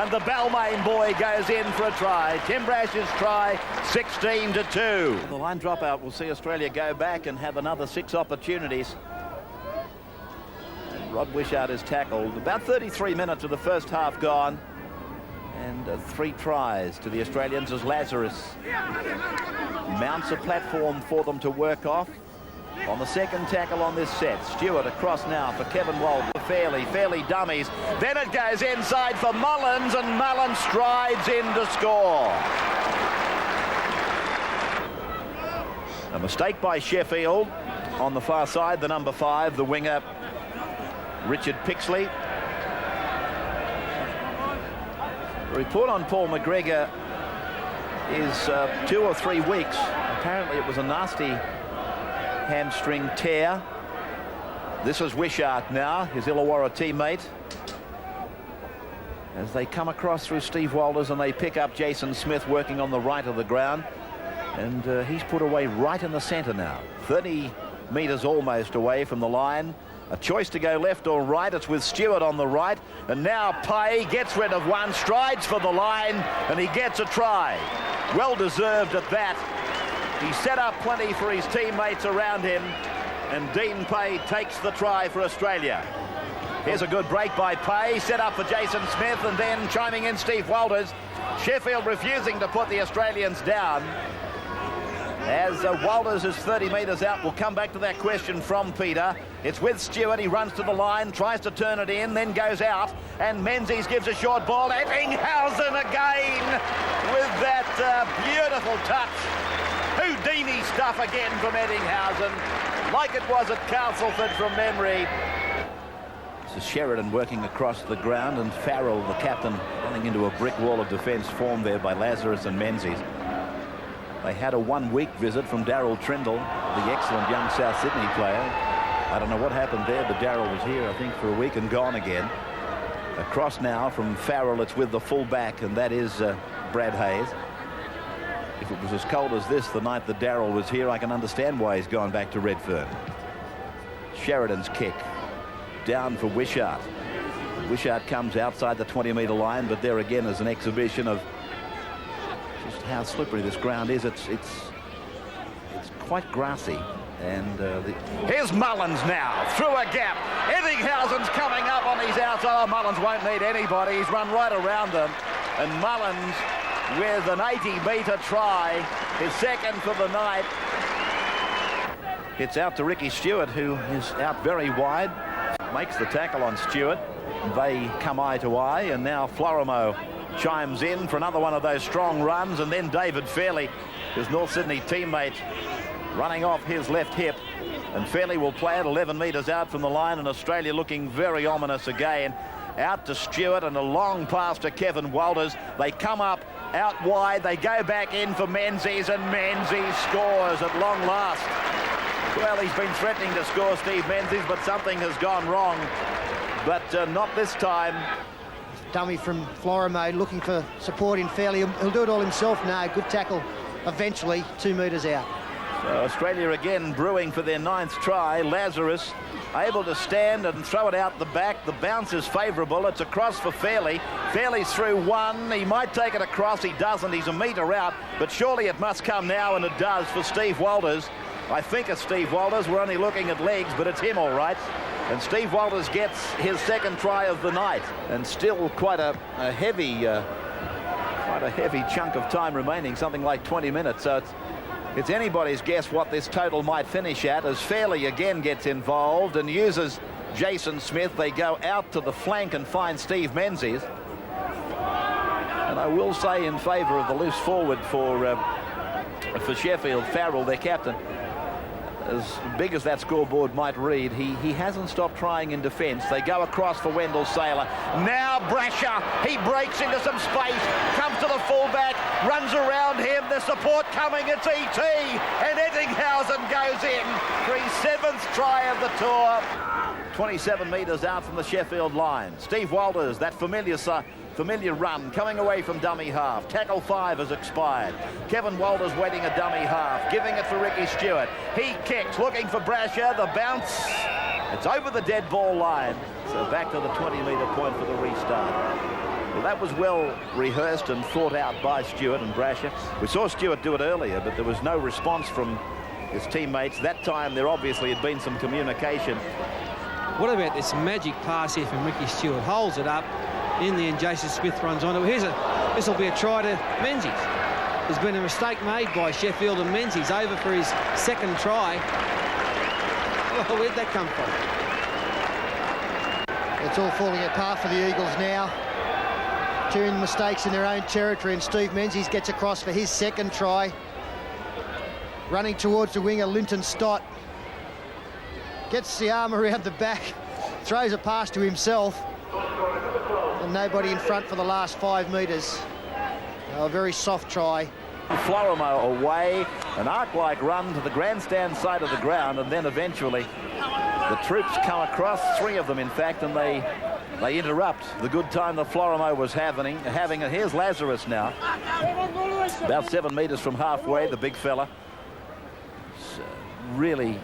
And the Balmain boy goes in for a try. Tim Brasher's try, 16-2. The line dropout will see Australia go back and have another 6 opportunities. Rod Wishart is tackled. About 33 minutes of the first half gone. And 3 tries to the Australians as Lazarus mounts a platform for them to work off on the second tackle on this set. Stewart across now for Kevin Walton. Fairley dummies. Then it goes inside for Mullins, and Mullins strides in to score. A mistake by Sheffield on the far side. The number 5, the winger, Richard Pixley. The report on Paul McGregor is 2 or 3 weeks. Apparently it was a nasty hamstring tear. This is Wishart now, his Illawarra teammate, as they come across through Steve Walters and they pick up Jason Smith working on the right of the ground, and he's put away right in the centre now, 30 metres almost away from the line. A choice to go left or right. It's with Stewart on the right, and now Pay gets rid of one, strides for the line, and he gets a try. Well deserved at that. He set up plenty for his teammates around him, and Dean Pay takes the try for Australia. Here's a good break by Pay, set up for Jason Smith, and then chiming in Steve Walters. Sheffield refusing to put the Australians down. As Walters is 30 metres out, we'll come back to that question from Peter. It's with Stewart. He runs to the line, tries to turn it in, then goes out, and Menzies gives a short ball. Eddinghausen again with that beautiful touch. Houdini stuff again from Eddinghausen, like it was at Castleford from memory. This is Sheridan working across the ground, and Farrell, the captain, running into a brick wall of defence formed there by Lazarus and Menzies. They had a 1-week visit from Darryl Trindle, the excellent young South Sydney player. I don't know what happened there, but Darrell was here, I think, for a week and gone again. Across now from Farrell, it's with the full-back, and that is Brad Hayes. If it was as cold as this the night that Darrell was here, I can understand why he's gone back to Redfern. Sheridan's kick. Down for Wishart. Wishart comes outside the 20-metre line, but there again is an exhibition of just how slippery this ground is. It's quite grassy. And here's Mullins now through a gap. Ettinghausen's coming up on his outside. Oh, Mullins won't need anybody. He's run right around them. And Mullins with an 80-metre try, his second for the night. It's out to Ricky Stewart, who is out very wide. Makes the tackle on Stewart. They come eye to eye, and now Florimo chimes in for another one of those strong runs, and then David Fairley, his North Sydney teammate, running off his left hip, and Fairley will play it 11 metres out from the line, and Australia looking very ominous again. Out to Stewart, and a long pass to Kevin Walters. They come up out wide, they go back in for Menzies, and Menzies scores at long last. Well, he's been threatening to score, Steve Menzies, but something has gone wrong. But not this time. Dummy from Florimo looking for support in Fairley. He'll do it all himself now. Good tackle eventually, 2 metres out. So Australia again brewing for their 9th try. Lazarus able to stand and throw it out the back. The bounce is favourable. It's across for Fairley. Fairley's through one. He might take it across. He doesn't. He's a metre out. But surely it must come now, and it does for Steve Walters. I think it's Steve Walters. We're only looking at legs, but it's him all right. And Steve Walters gets his 2nd try of the night. And still quite a heavy chunk of time remaining, something like 20 minutes. So it's anybody's guess what this total might finish at, as Fairley again gets involved and uses Jason Smith. They go out to the flank and find Steve Menzies. And I will say in favour of the loose forward for Sheffield, Farrell, their captain. As big as that scoreboard might read, he hasn't stopped trying in defence. They go across for Wendell Saylor. Now Brasher, he breaks into some space, comes to the fullback, runs around him, the support coming, it's E.T. and Ettinghausen goes in for his 7th try of the tour. 27 metres out from the Sheffield line. Steve Walters, that familiar run coming away from dummy half. Tackle 5 has expired. Kevin Walters waiting a dummy half, giving it for Ricky Stewart. He kicks, looking for Brasher. The bounce, it's over the dead ball line. So back to the 20-metre point for the restart. Well, that was well rehearsed and thought out by Stewart and Brasher. We saw Stewart do it earlier, but there was no response from his teammates. That time there obviously had been some communication. What about this magic pass here from Ricky Stewart? Holds it up in the end. Jason Smith runs on it. This will be a try to Menzies. There's been a mistake made by Sheffield, and Menzies over for his 2nd try. Oh, where'd that come from? It's all falling apart for the Eagles now. Two mistakes in their own territory, and Steve Menzies gets across for his 2nd try. Running towards the winger, Linton Stott. Gets the arm around the back, throws a pass to himself, and nobody in front for the last 5 metres. A very soft try. Florimo away, an arc-like run to the grandstand side of the ground, and then eventually the troops come across, 3 of them in fact, and they interrupt the good time that Florimo was having. And here's Lazarus now, about 7 metres from halfway, the big fella. Really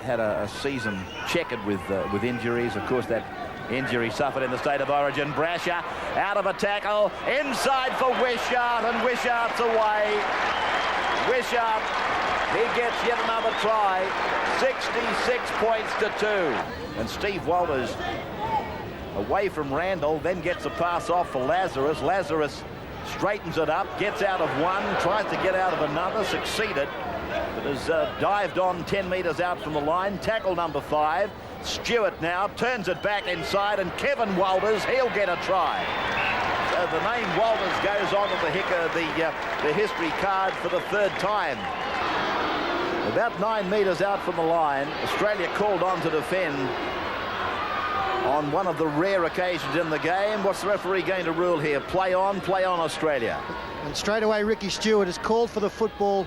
had a season checkered with injuries. Of course, that injury suffered in the State of Origin. Brasher out of a tackle, inside for Wishart, and Wishart's away. Wishart, he gets yet another try. 66 points to 2. And Steve Walters away from Randall, then gets a pass off for Lazarus. Lazarus straightens it up, gets out of one, tries to get out of another, succeeded, but has dived on 10 metres out from the line. Tackle number 5. Stewart now turns it back inside, and Kevin Walters, he'll get a try. So the name Walters goes on to the history card for the 3rd time. About 9 metres out from the line, Australia called on to defend on one of the rare occasions in the game. What's the referee going to rule here? Play on, Australia. And straight away Ricky Stewart has called for the football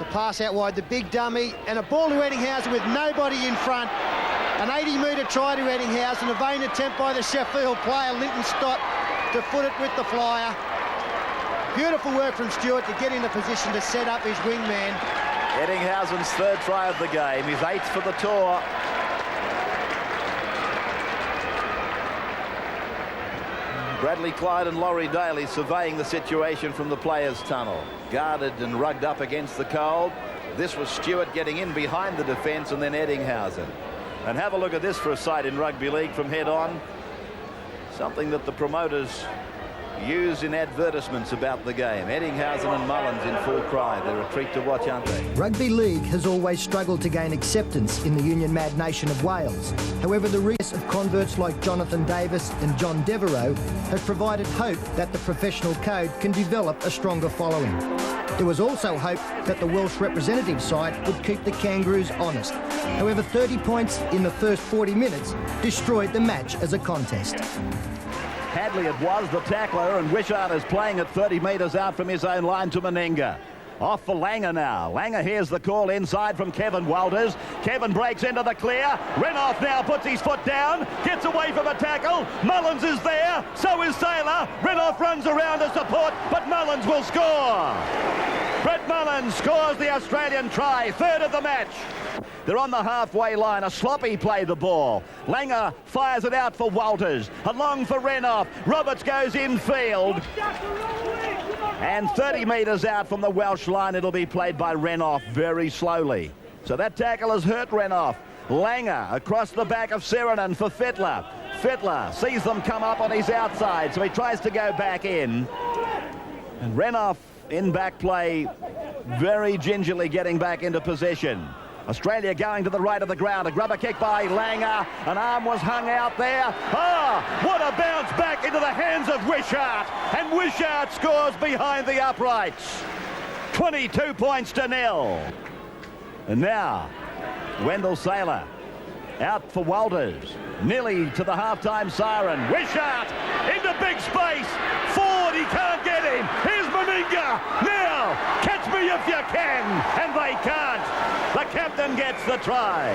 to pass out wide, the big dummy, and a ball to Eddinghausen with nobody in front. An 80-metre try to Eddinghausen, a vain attempt by the Sheffield player, Linton Stott, to foot it with the flyer. Beautiful work from Stewart to get in a position to set up his wingman. Eddinghausen's third try of the game, his 8th for the tour. Bradley Clyde and Laurie Daly surveying the situation from the players' tunnel. Guarded and rugged up against the cold. This was Stewart getting in behind the defence, and then Eddinghausen. And have a look at this for a sight in rugby league from head on. Something that the promoters use in advertisements about the game. Eddinghausen and Mullins in full cry. They're a treat to watch, aren't they? Rugby league has always struggled to gain acceptance in the union-mad nation of Wales. However, the rise of converts like Jonathan Davis and John Devereaux has provided hope that the professional code can develop a stronger following. There was also hope that the Welsh representative side would keep the Kangaroos honest. However, 30 points in the first 40 minutes destroyed the match as a contest. Hadley it was, the tackler, and Wishart is playing at 30 metres out from his own line to Meninga. Off for Langer now. Langer hears the call inside from Kevin Walters. Kevin breaks into the clear. Renoff now puts his foot down, gets away from a tackle. Mullins is there, so is Saylor. Renoff runs around to support, but Mullins will score. Brett Mullins scores the Australian try, third of the match. They're on the halfway line. A sloppy play the ball. Langer fires it out for Walters. Along for Renoff. Roberts goes infield. And 30 metres out from the Welsh line, it'll be played by Renoff very slowly. So that tackle has hurt Renoff. Langer across the back of Sirenen for Fittler. Fittler sees them come up on his outside, so he tries to go back in. And Renoff in back play, very gingerly getting back into possession. Australia going to the right of the ground. A grubber kick by Langer. An arm was hung out there. What a bounce back into the hands of Wishart. And Wishart scores behind the uprights. 22 points to 0. And now, Wendell Saylor out for Walters. Nearly to the half-time siren. Wishart into big space. Ford, he can't get him. Here's Meninga. Now, catch me if you can. And they can't. The captain gets the try.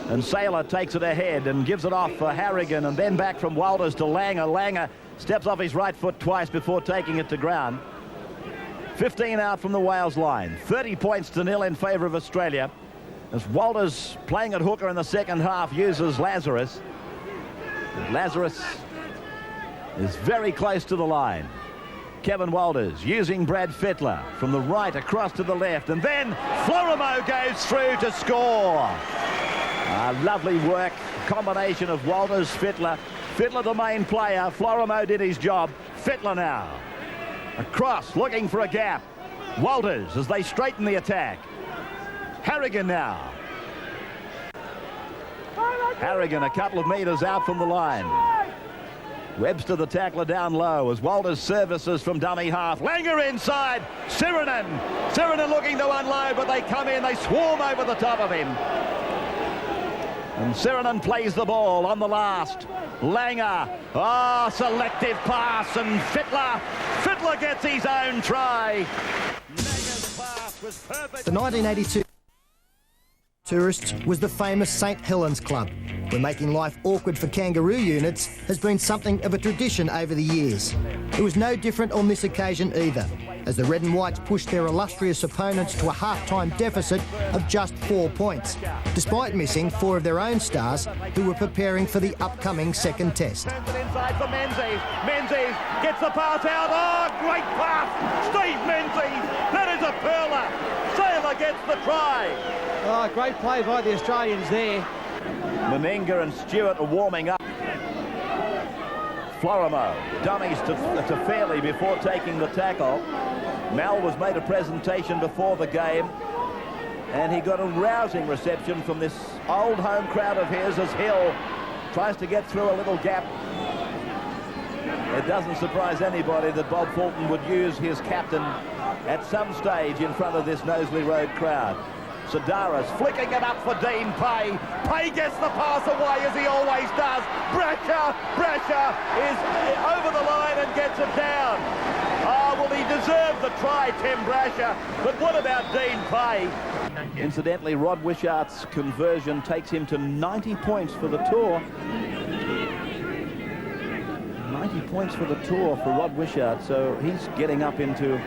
And Saylor takes it ahead and gives it off for Harrigan, and then back from Walters to Langer. Langer steps off his right foot twice before taking it to ground. 15 out from the Wales line. 30 points to 0 in favour of Australia. As Walters, playing at hooker in the second half, uses Lazarus. And Lazarus is very close to the line. Kevin Walters using Brad Fittler from the right across to the left, and then Florimo goes through to score. Lovely work, combination of Walters, Fittler. Fittler the main player, Florimo did his job. Fittler now across, looking for a gap. Walters as they straighten the attack. Harrigan now. Harrigan a couple of metres out from the line. Webster the tackler down low as Walters services from dummy half. Langer inside. Sirenen. Sirenen looking to unload, but they come in. They swarm over the top of him. And Sirenen plays the ball on the last. Langer. Selective pass, and Fittler gets his own try. Langer's pass was perfect. The 1982 Tourists was the famous St Helens Club, where making life awkward for kangaroo units has been something of a tradition over the years. It was no different on this occasion either, as the Red and Whites pushed their illustrious opponents to a half-time deficit of just 4 points, despite missing 4 of their own stars who were preparing for the upcoming second test. Inside for Menzies. Menzies gets the pass out. Great pass. Steve Menzies. That is a pearler. Saylor gets the try. Great play by the Australians there. Meninga and Stewart are warming up. Florimo dummies to Fairley before taking the tackle. Mal was made a presentation before the game, and he got a rousing reception from this old home crowd of his as Hill tries to get through a little gap. It doesn't surprise anybody that Bob Fulton would use his captain at some stage in front of this Knowsley Road crowd. Sedaris flicking it up for Dean Pay. Pay gets the pass away as he always does. Brasher is over the line and gets it down. Oh, well, he deserved the try, Tim Brasher. But what about Dean Pay? Incidentally, Rod Wishart's conversion takes him to 90 points for the tour. 90 points for the tour for Rod Wishart, so he's getting up into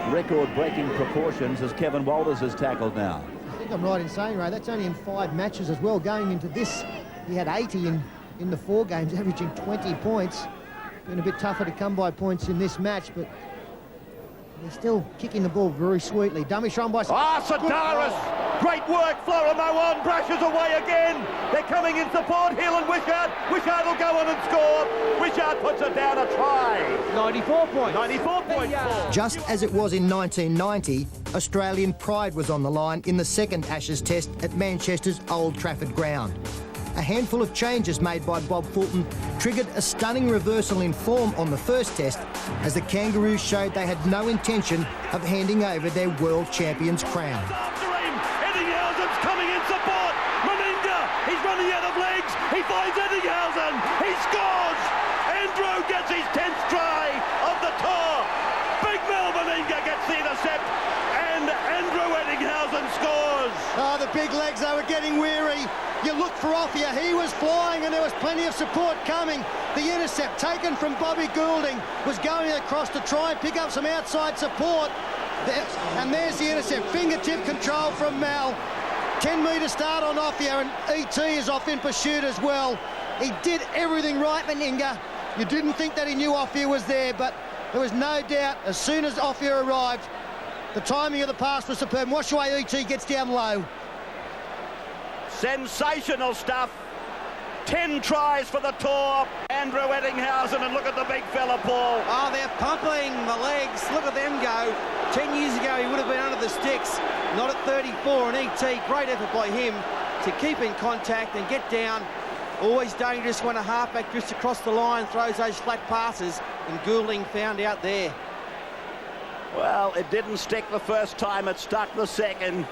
record-breaking proportions as Kevin Walters has tackled now. I think I'm right in saying, Ray, that's only in 5 matches as well. Going into this, he had 80 in the 4 games, averaging 20 points. Been a bit tougher to come by points in this match, but they're still kicking the ball very sweetly. Dummy thrown by... Sidaris! Great work, Florimo on, Brasher's away again. They're coming in support, Hill and Wishart. Wishart will go on and score. Wishart puts it down, a try. 94 points. 94.4. Just as it was in 1990, Australian pride was on the line in the second Ashes Test at Manchester's Old Trafford ground. A handful of changes made by Bob Fulton triggered a stunning reversal in form on the first test as the Kangaroos showed they had no intention of handing over their world champions crown. After him, Eddinghausen's coming in support. Meninga, he's running out of legs. He finds Eddinghausen. He scores. Andrew gets his 10th try of the tour. Big Mel Meninga gets the intercept. And Andrew Eddinghausen scores. Oh, the big legs, they were getting weary. You look for Offia, he was flying and there was plenty of support coming. The intercept taken from Bobby Goulding was going across to try and pick up some outside support. And there's the intercept, fingertip control from Mal. 10-metre start on Offia, and E.T. is off in pursuit as well. He did everything right, Meninga. You didn't think that he knew Offia was there, but there was no doubt as soon as Offia arrived, the timing of the pass was superb. Watch the way E.T. gets down low. Sensational stuff. 10 tries for the tour. Andrew Eddinghausen, and look at the big fella, Paul. Oh, they're pumping the legs. Look at them go. 10 years ago, he would have been under the sticks. Not at 34, and E.T., great effort by him to keep in contact and get down. Always dangerous when a halfback drifts across the line, throws those flat passes, and Goulding found out there. Well, it didn't stick the first time, it stuck the second.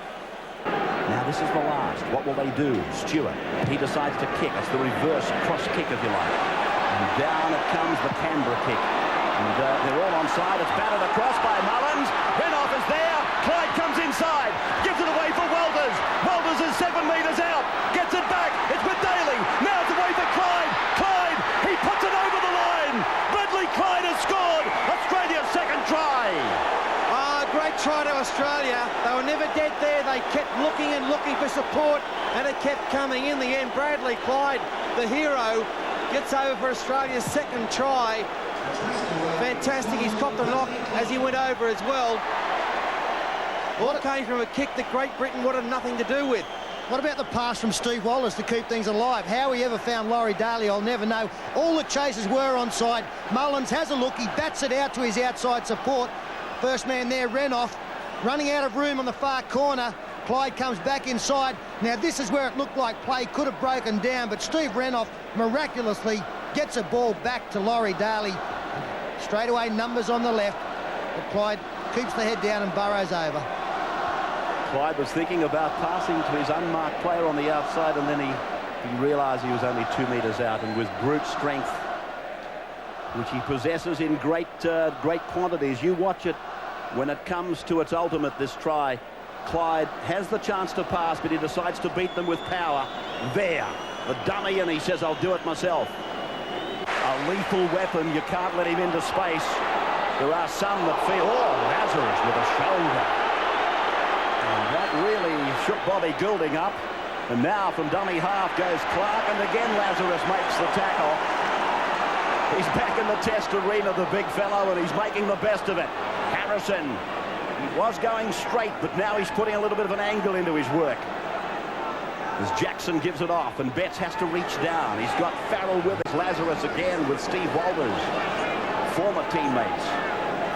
Now this is the last. What will they do? Stewart, he decides to kick. It's the reverse cross kick, if you like. And down it comes the Canberra kick. And they're all onside. It's batted across by Mullins. Renoff is there. Clyde comes inside. Gives it away for Walters. Walters is 7 metres out. Gets it back. It's with Daly. Now it's away for Clyde. Clyde, he puts it over the line. Bradley Clyde has scored. Australia's second try. Great try to Australia. They were never dead there. They kept looking and looking for support, and it kept coming. In the end, Bradley Clyde, the hero, gets over for Australia's second try. Fantastic. He's copped a knock as he went over as well. All came from a kick that Great Britain wanted nothing to do with. What about the pass from Steve Wallace to keep things alive? How he ever found Laurie Daly, I'll never know. All the chasers were onside. Mullins has a look. He bats it out to his outside support. First man there, Renoff, running out of room on the far corner. Clyde comes back inside. Now this is where it looked like play could have broken down, but Steve Renoff miraculously gets a ball back to Laurie Daly. Straight away numbers on the left, but Clyde keeps the head down and burrows over. Clyde was thinking about passing to his unmarked player on the outside, and then he realised he was only 2 metres out, and with brute strength, which he possesses in great quantities. You watch it when it comes to its ultimate, this try. Clyde has the chance to pass, but he decides to beat them with power. There, the dummy, and he says, I'll do it myself. A lethal weapon. You can't let him into space. There are some that feel, oh, Lazarus with a shoulder. And that really shook Bobby Goulding up. And now from dummy half goes Clark, and again Lazarus makes the tackle. He's back in the test arena, the big fellow, and he's making the best of it. Harrison, he was going straight, but now he's putting a little bit of an angle into his work. As Jackson gives it off, and Betts has to reach down. He's got Farrell with us. Lazarus again with Steve Walters, former teammates.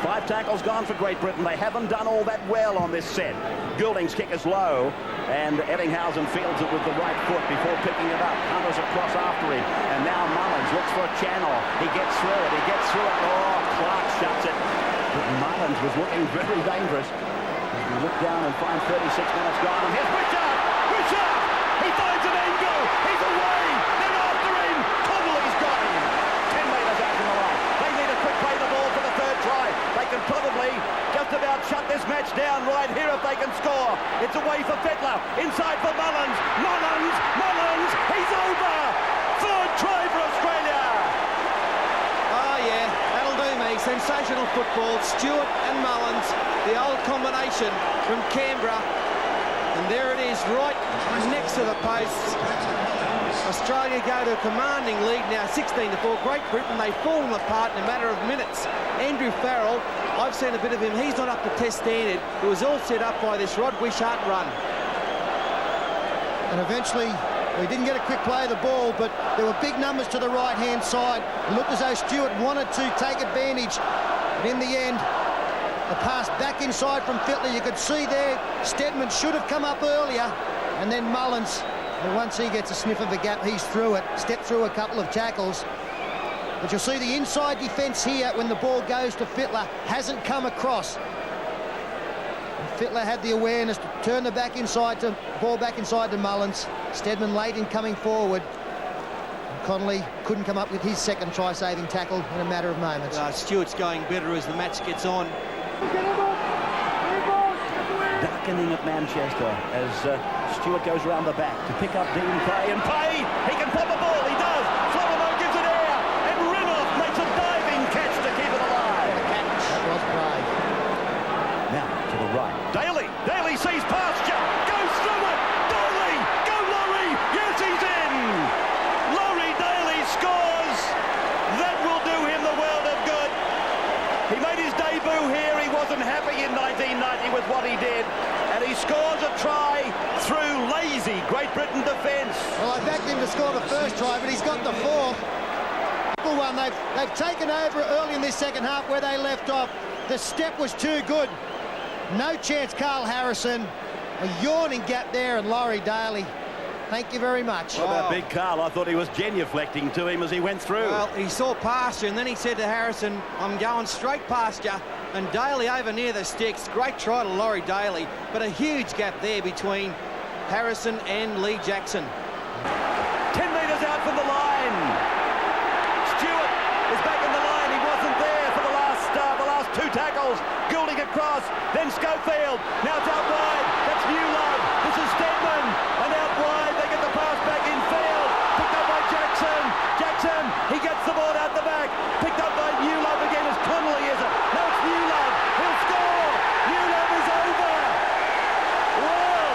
5 tackles gone for Great Britain. They haven't done all that well on this set. Goulding's kick is low, and Eddinghausen fields it with the right foot before picking it up. Hunter's across after him, and now Mullins looks for a channel. He gets through it. Oh, Clark shuts it. But Mullins was looking very dangerous. As we look down and find 36 minutes gone, and here's Wishart! Wishart! He finds an angle! He's away! They're after him! Connolly's got him! 10 metres out from the line. They need a quick play the ball for the third try. They can can score. It's away for Fittler. Inside for Mullins. Mullins. He's over. Third try for Australia. Oh, yeah, that'll do me. Sensational football. Stewart and Mullins, the old combination from Canberra. And there it is, right next to the posts. Australia go to a commanding lead now, 16-4. Great Britain, they've fallen apart in a matter of minutes. Andrew Farrell, I've seen a bit of him. He's not up to test standard. It was all set up by this Rod Wishart run. And eventually, we didn't get a quick play of the ball, but there were big numbers to the right-hand side. It looked as though Stewart wanted to take advantage. But in the end, a pass back inside from Fittler. You could see there, Steadman should have come up earlier. And then Mullins, and once he gets a sniff of a gap, he's through it. Stepped through a couple of tackles. But you'll see the inside defence here when the ball goes to Fittler hasn't come across. And Fittler had the awareness to turn the ball back inside to Mullins. Steadman late in coming forward. And Connolly couldn't come up with his second try-saving tackle in a matter of moments. Stewart's going better as the match gets on. Darkening at Manchester as Stewart goes around the back to pick up Dean Pay. And Pay, he can pop a ball, he does. Florimo gives it air, and Rinoff makes a diving catch to keep it alive. That was brave. Now to the right. Daly sees pasture, goes through it. Daly, go Laurie, yes he's in. Laurie Daly scores. That will do him the world of good. He made his debut here. He wasn't happy in 1990 with what he did, and he scores a try through lazy Great Britain defence. Well, I backed him to score the first try, but he's got the fourth. One, they've taken over early in this second half where they left off. The step was too good. No chance, Carl Harrison. A yawning gap there, and Laurie Daly. Thank you very much. What about Big Carl? I thought he was genuflecting to him as he went through. Well, he saw pasture, and then he said to Harrison, I'm going straight past you. And Daly over near the sticks. Great try to Laurie Daly, but a huge gap there between Harrison and Lee Jackson. 10 metres out from the line. Stewart is back in the line. He wasn't there for the last two tackles. Goulding across, then Schofield. Now it's out wide. That's Newlove. This is Steadman. And out wide, they get the pass back in field. Picked up by Jackson. He gets the ball out the back. Picked up by Newlove again as Connolly is it. Now it's Newlove. He'll score. Newlove is over. Whoa.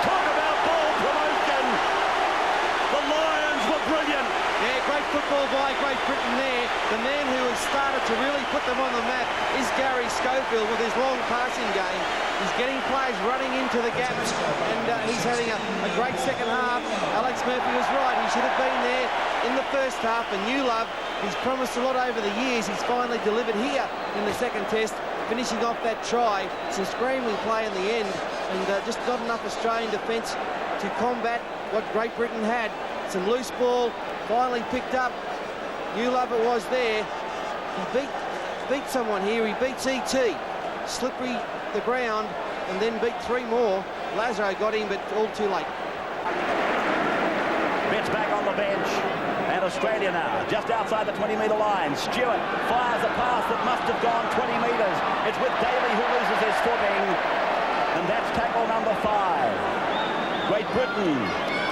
Talk about ball promotion. The Lions were brilliant. Yeah, great football by Great Britain there. The man who has started to really put them on the map is Gary Schofield with his long passing game. He's getting players running into the gaps, and he's having a great second half. Alex Murphy was right. He should have been there in the first half. And Newlove, he's promised a lot over the years. He's finally delivered here in the second test, finishing off that try. Some scrambling play in the end, and just not enough Australian defence to combat what Great Britain had. Some loose ball, finally picked up. Newlove it was there. He beat someone here. He beats E.T. Slippery the ground, and then beat three more. Lazaro got him, but all too late. Betts back on the bench, and Australia now just outside the 20-metre line. Stewart fires a pass that must have gone 20 metres. It's with Daly who loses his footing, and that's tackle number 5. Great Britain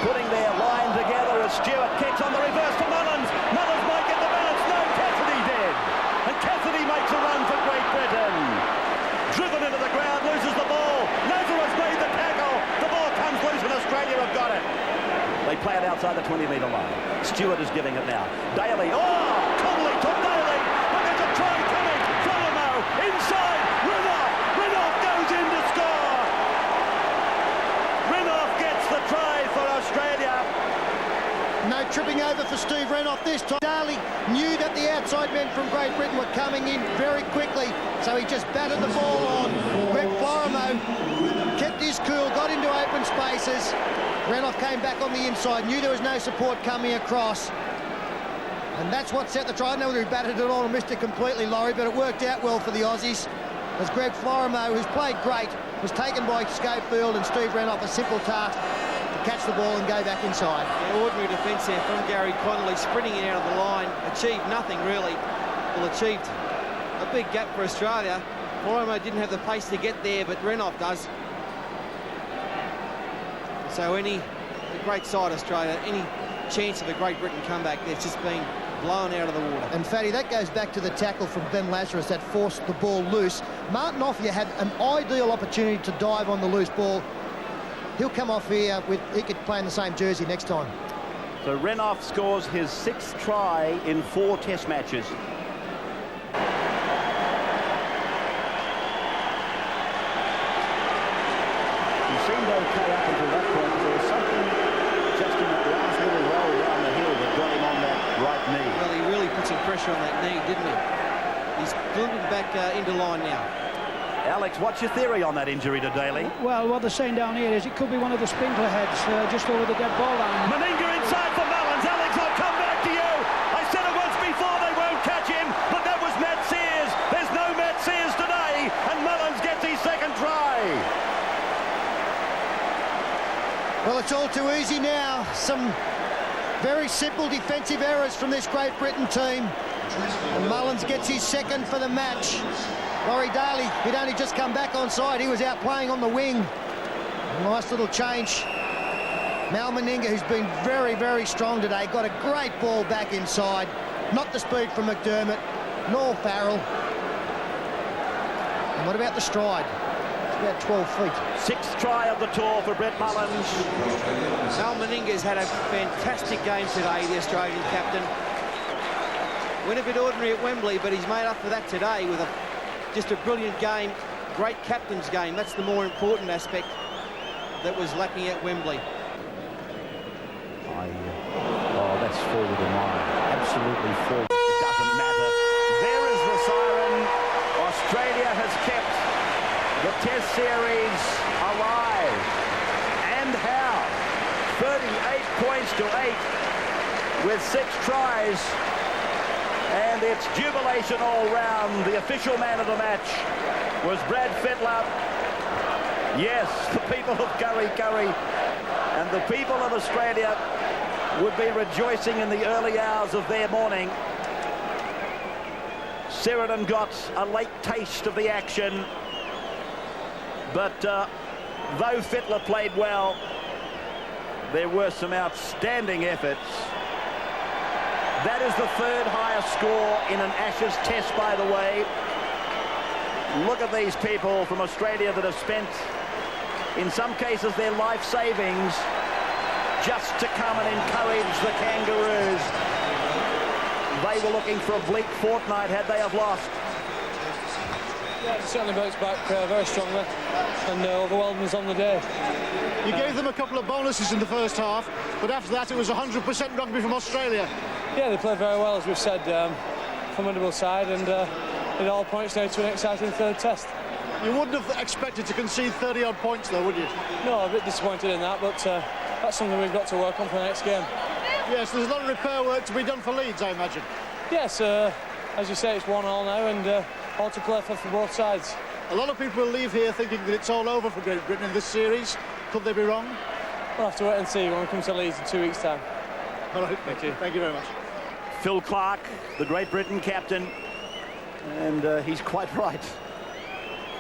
putting their line together as Stewart kicks on the reverse to Mullins. Mullins might get the balance. No, Cassidy did, and Cassidy makes a run for Great Britain. Driven into the ground, loses the ball. Lazarus made the tackle. The ball comes loose and Australia have got it. They play it outside the 20-metre line. Stewart is giving it now. Daly. Oh! Connolly took Daly. But there's a try coming. Florimo inside. Rinoff goes in to score. Rinoff gets the try for Australia. No tripping over for Steve Renouf this time. Daly knew that the outside men from Great Britain were coming in very quickly, so he just batted the ball on. Greg Florimo kept his cool, got into open spaces. Renouf came back on the inside, knew there was no support coming across. And that's what set the try. I don't know whether he batted it on or missed it completely, Laurie, but it worked out well for the Aussies. As Greg Florimo, who's played great, was taken by Schofield and Steve Renouf a simple task to catch the ball and go back inside. The ordinary defence there from Gary Connolly, sprinting out of the line, achieved nothing really. Well, achieved a big gap for Australia. Florimo didn't have the pace to get there, but Renouf does. So a great side, Australia, any chance of a Great Britain comeback, there's just been blown out of the water. And Fatty, that goes back to the tackle from Ben Lazarus that forced the ball loose. Martin Offia had an ideal opportunity to dive on the loose ball. He'll come off here he could play in the same jersey next time. So Renouf scores his 6th try in 4 Test matches. He seemed okay up until that point. There was something just in that last little roll down the hill that got him on that right knee. Well, he really put some pressure on that knee, didn't he? He's limping back into line now. Alex, what's your theory on that injury to Daly? Well, what they're saying down here is it could be one of the sprinkler heads just over the dead ball line. Meninga inside for Mullins. Alex, I'll come back to you. I said it once before, they won't catch him, but that was Matt Sears. There's no Matt Sears today, and Mullins gets his 2nd try. Well, it's all too easy now. Some very simple defensive errors from this Great Britain team. And Mullins gets his 2nd for the match. Laurie Daly, he'd only just come back on side. He was out playing on the wing. Nice little change. Mal Meninga, who's been very, very strong today, got a great ball back inside. Not the speed from McDermott, nor Farrell. And what about the stride? It's about 12 feet. 6th try of the tour for Brett Mullins. Mal Meninga's had a fantastic game today, the Australian captain. Went a bit ordinary at Wembley, but he's made up for that today with just a brilliant game, great captain's game. That's the more important aspect that was lacking at Wembley. Oh, that's forward of mine. Absolutely forward. It doesn't matter. There is the siren. Australia has kept the Test series alive. And how? 38 points to 8 with 6 tries. And it's jubilation all round. The official man of the match was Brad Fittler. Yes, the people of Kurri Kurri and the people of Australia would be rejoicing in the early hours of their morning. Sheridan got a late taste of the action, but though Fittler played well, there were some outstanding efforts. That is the 3rd highest score in an Ashes Test, by the way. Look at these people from Australia that have spent, in some cases, their life savings just to come and encourage the Kangaroos. They were looking for a bleak fortnight had they have lost. Yeah, it certainly bounced back very strongly and overwhelmed us on the day. You gave them a couple of bonuses in the first half, but after that it was 100% rugby from Australia. Yeah, they played very well, as we've said, formidable side, and it all points now to an exciting 3rd test. You wouldn't have expected to concede 30-odd points, though, would you? No, a bit disappointed in that, but that's something we've got to work on for the next game. Yes, there's a lot of repair work to be done for Leeds, I imagine. Yes, as you say, it's 1-1 now, and all to play for both sides. A lot of people will leave here thinking that it's all over for Great Britain in this series. Could they be wrong? We'll have to wait and see when we come to Leeds in 2 weeks' time. All right, thank you. Thank you very much. Phil Clark, the Great Britain captain, and he's quite right.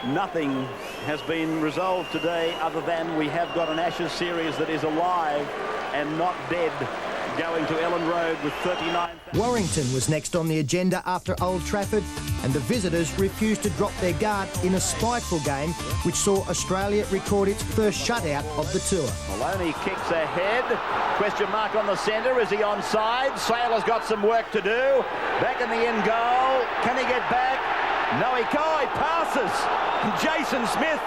Nothing has been resolved today other than we have got an Ashes series that is alive and not dead, going to Ellen Road with 39. Warrington was next on the agenda after Old Trafford, and the visitors refused to drop their guard in a spiteful game which saw Australia record its first shutout of the tour. Maloney kicks ahead. Question mark on the centre. Is he onside? Saylor's got some work to do. Back in the end goal. Can he get back? No, he can't. He passes. Jason Smith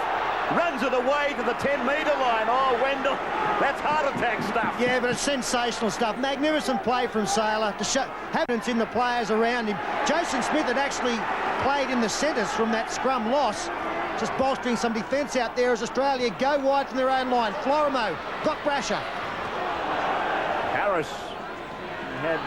runs it away to the 10-metre line. Oh, Wendell, that's heart attack stuff. Yeah, but it's sensational stuff. Magnificent play from Saylor to show confidence in the players around him. Jason Smith had actually played in the centres from that scrum loss, just bolstering some defence out there as Australia go wide from their own line. Florimo got Brasher. Harris had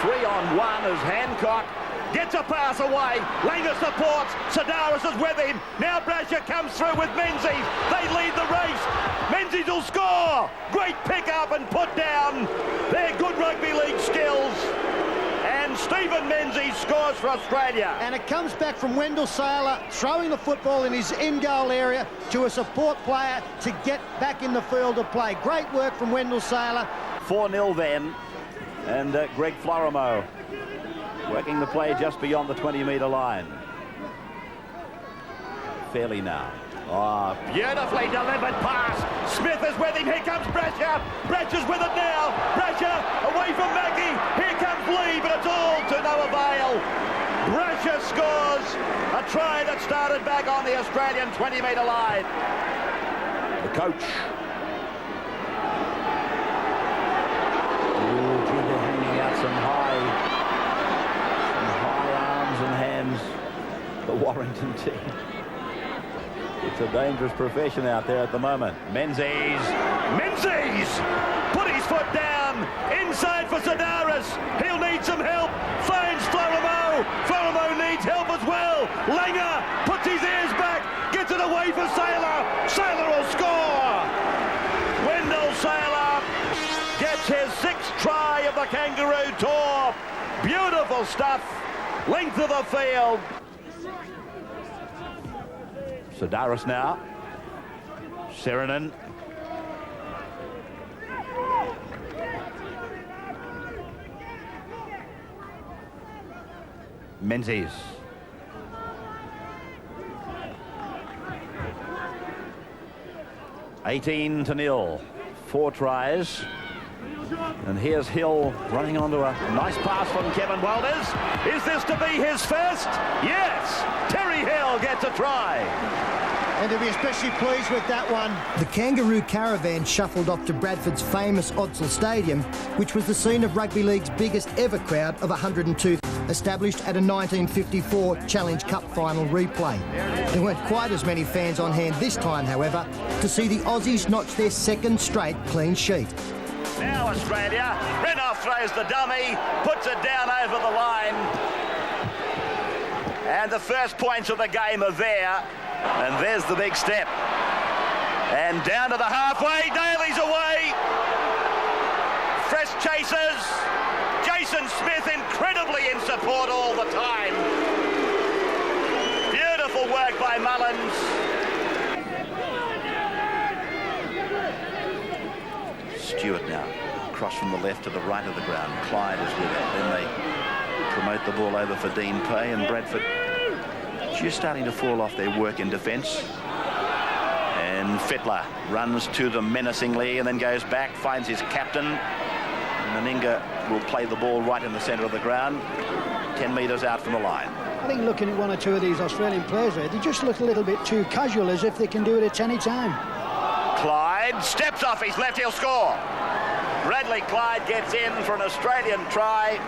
3-on-1 as Hancock gets a pass away. Langer supports. Sedaris is with him. Now Brasher comes through with Menzies. They lead the race. Menzies will score. Great pick up and put down. They're good rugby league skills. And Stephen Menzies scores for Australia. And it comes back from Wendell Sailor, throwing the football in his in-goal area to a support player to get back in the field of play. Great work from Wendell Sailor. 4-0 then, and Greg Florimo working the play just beyond the 20-metre line. Fairley now. Oh, beautifully delivered pass. Smith is with him. Here comes Brasher. Brasher's with it now. Brasher away from Mackey. Here comes Lee, but it's all to no avail. Brasher scores a try that started back on the Australian 20-metre line. The coach. Junior hanging out some high arms and hands. The Warrington team. It's a dangerous profession out there at the moment. Menzies put his foot down inside for Sidaris. He'll need some help. Finds Florimo. Florimo needs help as well. Langer puts his ears back, gets it away for Sailor. Sailor will score. Wendell Sailor gets his 6th try of the Kangaroo Tour. Beautiful stuff. Length of the field. Sidaris now. Serenin. Menzies. (18-0). 4 tries. And here's Hill running onto a nice pass from Kevin Walters. Is this to be his first? Yes! Terry Hill gets a try. And they'll be especially pleased with that one. The Kangaroo Caravan shuffled off to Bradford's famous Odsal Stadium, which was the scene of Rugby League's biggest ever crowd of 102, established at a 1954 Challenge Cup final replay. There weren't quite as many fans on hand this time, however, to see the Aussies notch their 2nd straight clean sheet. Now Australia. Renouf throws the dummy, puts it down over the line. And the first points of the game are there. And there's the big step. And down to the halfway. Daly's away. Fresh chasers. Jason Smith incredibly in support all the time. Beautiful work by Mullins. Stewart now, cross from the left to the right of the ground. Clyde is with it. Then they promote the ball over for Dean Pay, and Bradford just starting to fall off their work in defence. And Fittler runs to them menacingly and then goes back, finds his captain. Meninga will play the ball right in the centre of the ground, 10 metres out from the line. I think looking at one or two of these Australian players there, they just look a little bit too casual, as if they can do it at any time. Clyde steps off his left, he'll score. Bradley Clyde gets in for an Australian try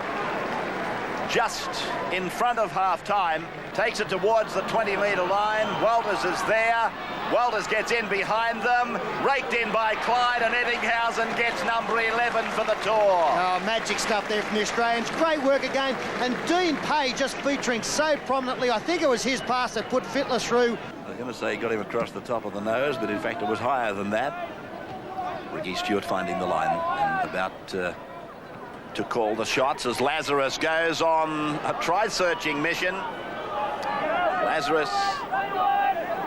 just in front of half-time. Takes it towards the 20-metre line. Walters is there. Walters gets in behind them. Raked in by Clyde, and Eddinghausen gets number 11 for the tour. Oh, magic stuff there from the Australians. Great work again. And Dean Pay just featuring so prominently. I think it was his pass that put Fittler through. I was going to say he got him across the top of the nose, but in fact it was higher than that. Ricky Stewart finding the line and about to call the shots as Lazarus goes on a try-searching mission. Lazarus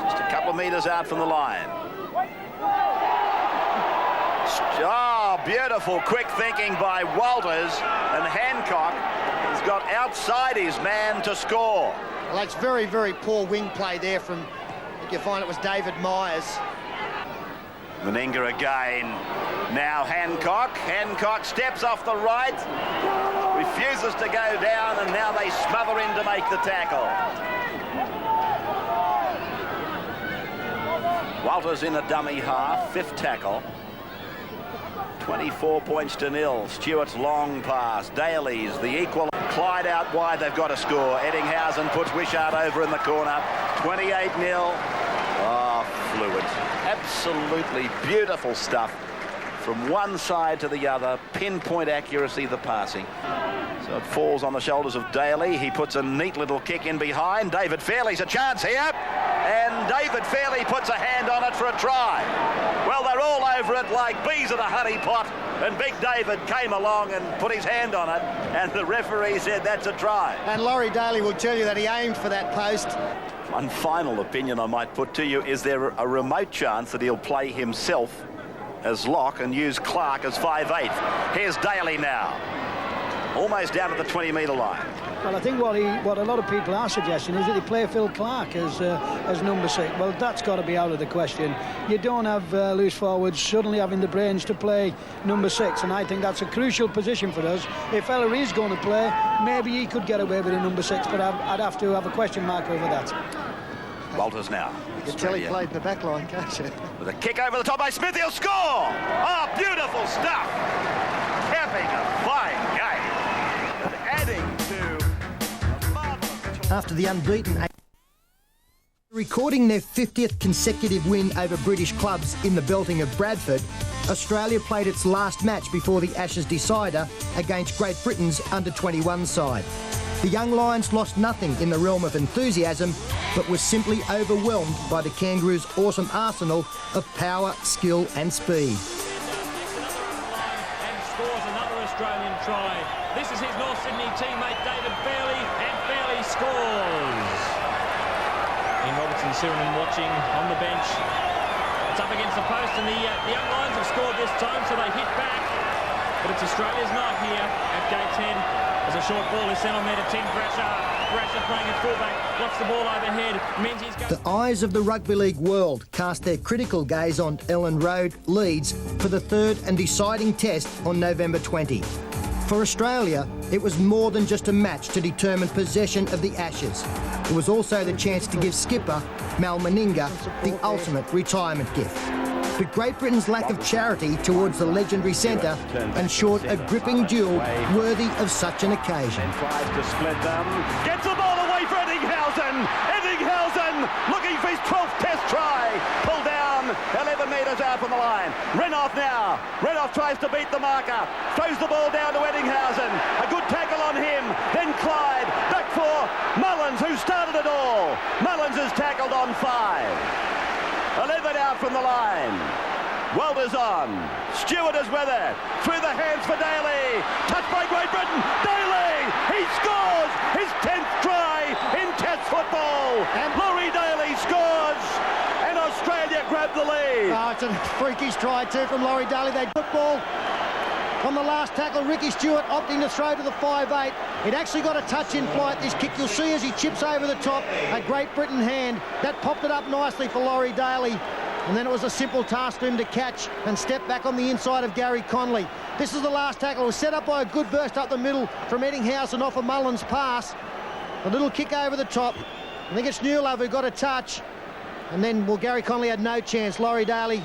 just a couple of metres out from the line. Oh, beautiful quick thinking by Walters, and Hancock has got outside his man to score. Well, that's very, very poor wing play there from, I think you'll find it was David Myers. Meninga again. Now Hancock. Hancock steps off the right, refuses to go down, and now they smother in to make the tackle. Walters in a dummy half, 5th tackle. 24 points to 0. Stewart's long pass. Daly's the equal. Clyde out wide, they've got to score. Eddinghausen puts Wishart over in the corner. 28-0. Oh, fluid. Absolutely beautiful stuff from one side to the other, pinpoint accuracy, the passing. So it falls on the shoulders of Daly. He puts a neat little kick in behind. David Fairley's a chance here, and David Fairley puts a hand on it for a try. Well, they're all over it like bees at a honey pot, and Big David came along and put his hand on it, and the referee said that's a try. And Laurie Daly will tell you that he aimed for that post. One final opinion I might put to you, is there a remote chance that he'll play himself as lock and use Clark as 5'8"? Here's Daly now, almost down at the 20-metre line. Well, I think what a lot of people are suggesting is that he play Phil Clark as number 6. Well, that's got to be out of the question. You don't have loose forwards suddenly having the brains to play number 6, and I think that's a crucial position for us. If Ella is going to play, maybe he could get away with a number 6, but I'd have to have a question mark over that. Walters now. You can tell he played in the back line, can't you? With a kick over the top by Smith, he'll score! Oh, beautiful stuff! Having a fine game. And adding to a marvellous... After the unbeaten... Recording their 50th consecutive win over British clubs in the belting of Bradford, Australia played its last match before the Ashes decider against Great Britain's under-21 side. The young Lions lost nothing in the realm of enthusiasm, but were simply overwhelmed by the Kangaroos' awesome arsenal of power, skill and speed. And scores another Australian try. This is his North Sydney teammate David Fairley, and Fairley scores. Ian Robertson-Sirenen watching on the bench. It's up against the post, and the young Lions have scored this time, so they hit back. But it's Australia's night here at Gateshead. As a short ball is sent on there to Tim Thrasher. Thrasher playing at fullback, blocks the ball overhead. Menzies goes... The eyes of the rugby league world cast their critical gaze on Ellen Road, Leeds, for the third and deciding test on November 20. For Australia, it was more than just a match to determine possession of the Ashes. It was also the chance to give skipper Mal Meninga the ultimate retirement gift. But Great Britain's lack of charity towards the legendary centre ensured a gripping duel worthy of such an occasion. And tries to split them. Gets the ball away for Eddinghausen. Eddinghausen looking for his 12th test try. Pulled down 11 metres out from the line. Renouf now. Renouf tries to beat the marker. Throws the ball down to Eddinghausen. A good tackle on him. Then Clyde. Back for Mullins, who started it all. Mullins is tackled on 5. 11 out from the line. Walters on. Stewart is with it. Through the hands for Daly. Touched by Great Britain. Daly! He scores his 10th try in Test football. And Laurie Daly scores. And Australia grab the lead. Oh, it's a freakish try too from Laurie Daly. They football. On the last tackle, Ricky Stewart opting to throw to the 5'8". It actually got a touch in flight, this kick. You'll see as he chips over the top, a Great Britain hand. That popped it up nicely for Laurie Daly. And then it was a simple task for him to catch and step back on the inside of Gary Conley. This is the last tackle. It was set up by a good burst up the middle from Eddinghausen off a Mullins pass. A little kick over the top. I think it's Newlove who got a touch. And then, well, Gary Conley had no chance. Laurie Daly,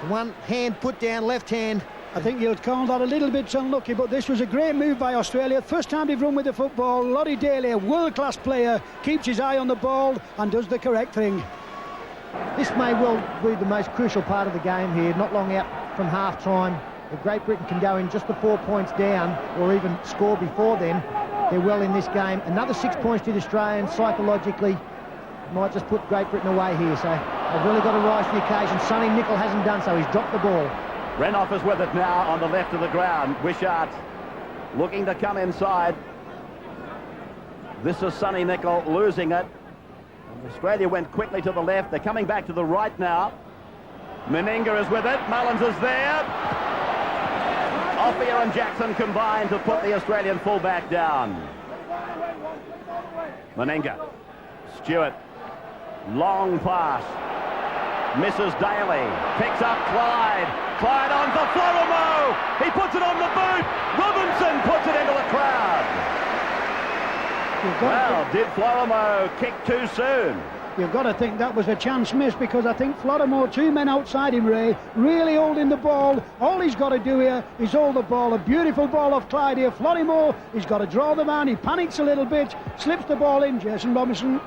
one hand put down, left hand. I think you'd call that a little bit unlucky, but this was a great move by Australia. First time they've run with the football. Laurie Daly, a world-class player, keeps his eye on the ball and does the correct thing. This may well be the most crucial part of the game here, not long out from half-time. If Great Britain can go in just the 4 points down, or even score before then, they're well in this game. Another 6 points to the Australians, psychologically, might just put Great Britain away here. So they've really got to rise to the occasion. Sonny Nicol hasn't done so. He's dropped the ball. Renouf is with it now on the left of the ground. Wishart looking to come inside. This is Sonny Nicol losing it. Australia went quickly to the left. They're coming back to the right now. Meninga is with it. Mullins is there. Offia and Jackson combined to put the Australian fullback down. Meninga. Stewart. Long pass. Misses Daly. Picks up Clyde. Clyde on for Florimo. He puts it on the boot. Robinson puts it into the crowd. Well, did Florimo kick too soon? You've got to think that was a chance missed, because I think Florimo, 2 men outside him, Ray, really holding the ball. All he's got to do here is hold the ball. A beautiful ball off Clyde here. Florimo, he's got to draw the man. He panics a little bit, slips the ball in. Jason Robinson.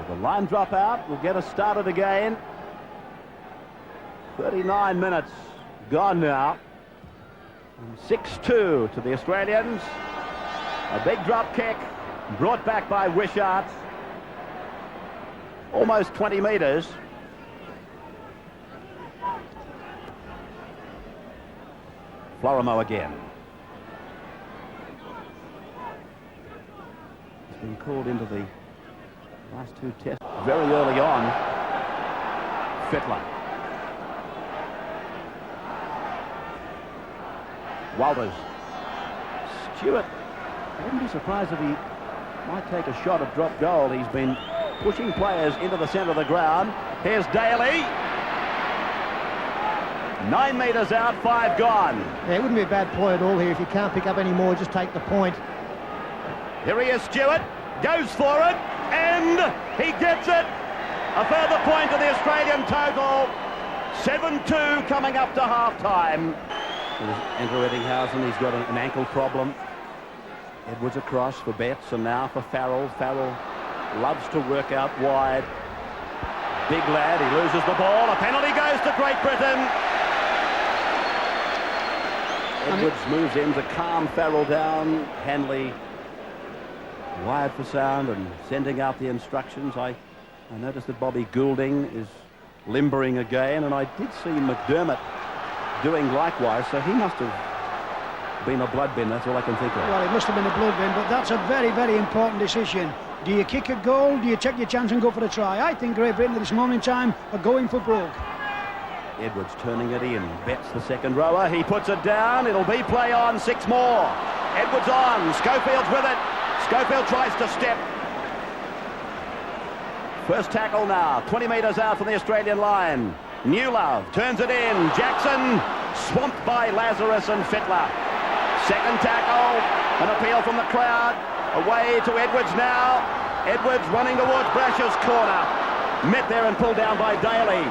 The line drop out will get us started again. 39 minutes gone now. 6-2 to the Australians. A big drop kick brought back by Wishart. Almost 20 metres. Florimo again. He's been called into the last two tests very early on. Fittler. Walters. Stewart. I wouldn't be surprised if he might take a shot at drop goal. He's been pushing players into the centre of the ground. Here's Daly. 9 metres out, 5 gone. Yeah, it wouldn't be a bad ploy at all here. If you can't pick up any more, just take the point. Here he is, Stewart. Goes for it, and he gets it. A further point to the Australian total. 7-2 coming up to half-time. Andrew Eddinghausen, he's got an ankle problem. Edwards across for Betts, and now for Farrell. Farrell loves to work out wide. Big lad, he loses the ball. A penalty goes to Great Britain. Edwards moves in to calm Farrell down. Hanley wired for sound and sending out the instructions. I noticed that Bobby Goulding is limbering again, and I did see McDermott doing likewise, so he must have been a blood bin. That's all I can think of. Well, it must have been a blood bin, but that's a very, very important decision. Do you kick a goal? Do you take your chance and go for a try? I think Great Britain at this moment in time are going for broke. Edwards turning it in. Betts the second rower. He puts it down. It'll be play on. 6 more. Edwards on. Schofield's with it. Schofield tries to step. First tackle now. 20 metres out from the Australian line. Newlove turns it in. Jackson swamped by Lazarus and Fittler. Second tackle. An appeal from the crowd. Away to Edwards now. Edwards running towards Brasher's corner. Met there and pulled down by Daly.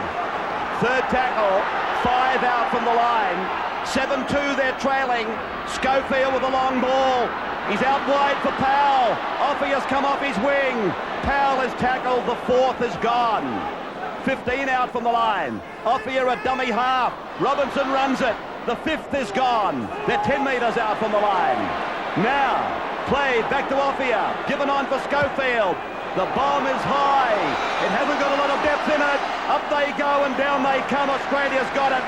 Third tackle. 5 out from the line. 7-2 they're trailing. Schofield with a long ball. He's out wide for Powell. Offier's come off his wing. Powell is tackled. The fourth is gone. 15 out from the line. Offier a dummy half. Robinson runs it. The fifth is gone. They're 10 metres out from the line. Now, played back to Offier. Given on for Schofield. The bomb is high. It hasn't got a lot of depth in it. Up they go and down they come. Australia's got it.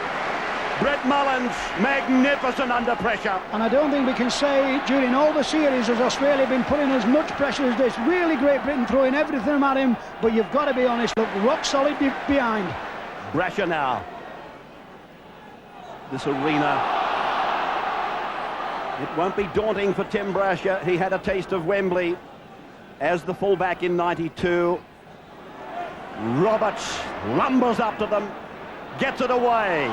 Brett Mullins, magnificent under pressure. And I don't think we can say during all the series has Australia been putting as much pressure as this. Really Great Britain throwing everything at him, but you've got to be honest, look, rock solid behind. Brasher now. This arena, it won't be daunting for Tim Brasher. He had a taste of Wembley as the fullback in '92. Roberts lumbers up to them, gets it away.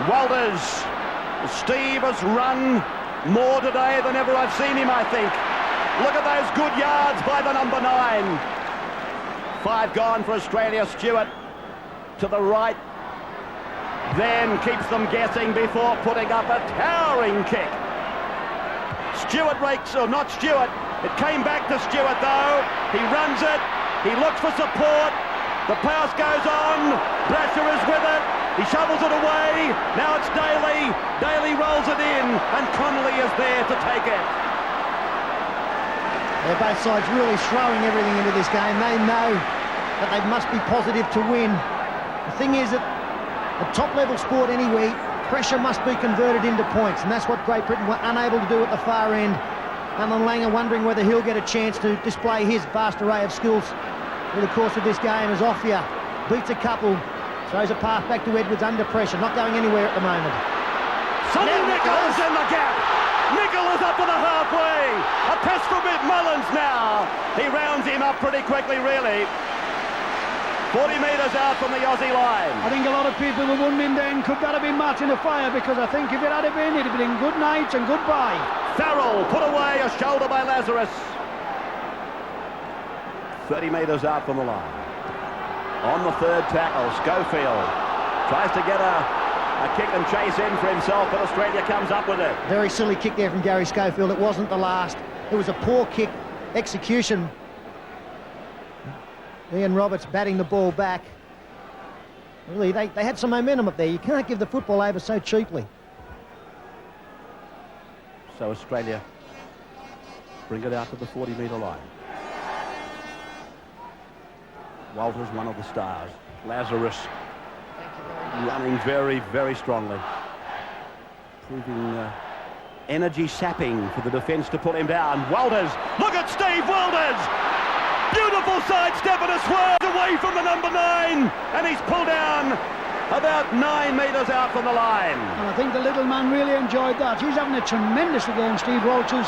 Walters, Steve has run more today than ever I've seen him, I think. Look at those good yards by the number 9. 5 gone for Australia. Stewart to the right, then keeps them guessing before putting up a towering kick. Stewart rakes, or not Stewart, it came back to Stewart though. He runs it, he looks for support, the pass goes on, Brasher is with it, he shovels it away, now it's Daly, Daly rolls it in, and Connolly is there to take it. They're both sides really throwing everything into this game. They know that they must be positive to win. The thing is that a top-level sport anyway, pressure must be converted into points, and that's what Great Britain were unable to do at the far end. Alan Langer wondering whether he'll get a chance to display his vast array of skills through the course of this game as Offier beats a couple, throws a pass back to Edwards under pressure, not going anywhere at the moment. Sonny Nichols in the gap. Nichols up to the halfway. A pass for Mullins now. He rounds him up pretty quickly, really. 40 metres out from the Aussie line. I think a lot of people were wondering then, could that have been Martin Offier? Because I think if it had been, it'd have been good night and goodbye. Farrell put away, a shoulder by Lazarus. 30 metres out from the line. On the third tackle, Schofield tries to get a kick and chase in for himself, but Australia comes up with it. Very silly kick there from Gary Schofield. It wasn't the last. It was a poor kick execution. Ian Roberts batting the ball back. Really, they had some momentum up there. You can't give the football over so cheaply. So Australia bring it out to the 40-metre line. Walters, one of the stars. Lazarus running very, very strongly. Proving energy sapping for the defence to pull him down. Walters, look at Steve Walters! Beautiful sidestep and a swerve away from the number 9, and he's pulled down about 9 metres out from the line. And I think the little man really enjoyed that. He's having a tremendous game, Steve Walters.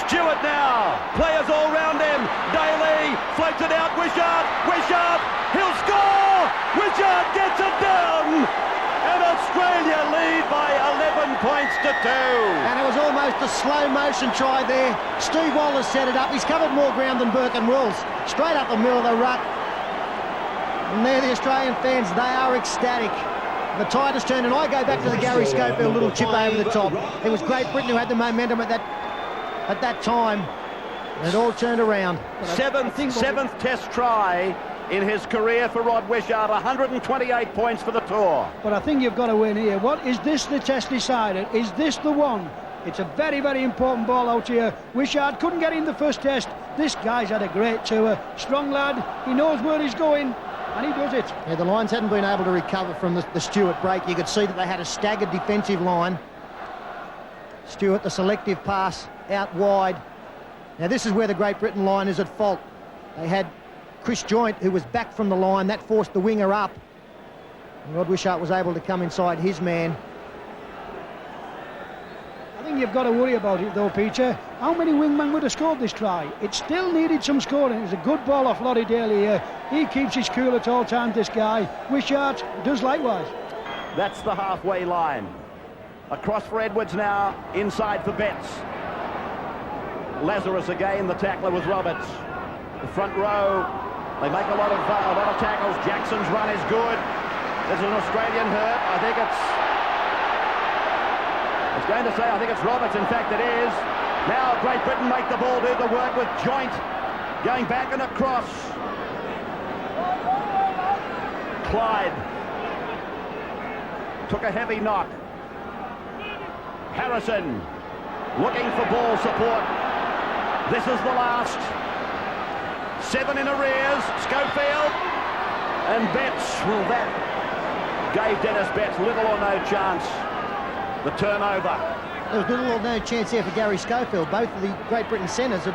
Stewart now, players all round him. Daly floats it out. Wishart, he'll score. Wishart gets it down, and Australia lead by 11 points to 2. And it was almost a slow motion try there. Steve Walters set it up. He's covered more ground than Burke and Wills. Straight up the middle of the ruck. And there the Australian fans, they are ecstatic. The tide has turned, and I go back to the Gary Schofield little chip over the top. It was Great Britain who had the momentum at that time. And it all turned around. Seventh test try in his career for Rod Wishart, 128 points for the tour. But I think you've got to win here. What is this the test decided? Is this the one? It's a very, very important ball out here. Wishart couldn't get in the first test. This guy's had a great tour. Strong lad. He knows where he's going, and he does it. Yeah, the Lions hadn't been able to recover from the Stewart break. You could see that they had a staggered defensive line. Stewart, the selective pass out wide. Now this is where the Great Britain line is at fault. They had Chris Joint, who was back from the line. That forced the winger up. And Rod Wishart was able to come inside his man. I think you've got to worry about it though, Peter. How many wingmen would have scored this try? It still needed some scoring. It's a good ball off Lottie Daly here. He keeps his cool at all times, this guy. Wishart does likewise. That's the halfway line. Across for Edwards now, inside for Betts. Lazarus again, the tackler with Roberts. The front row, they make a lot of tackles. Jackson's run is good. There's an Australian hurt. I think it's Roberts. In fact, it is. Now Great Britain make the ball do the work with Joint going back and across. Clyde took a heavy knock. Harrison looking for ball support. This is the last. 7 in arrears. Schofield and Betts. Well, that gave Dennis Betts little or no chance. The turnover. There was little or no chance there for Gary Schofield. Both of the Great Britain centres had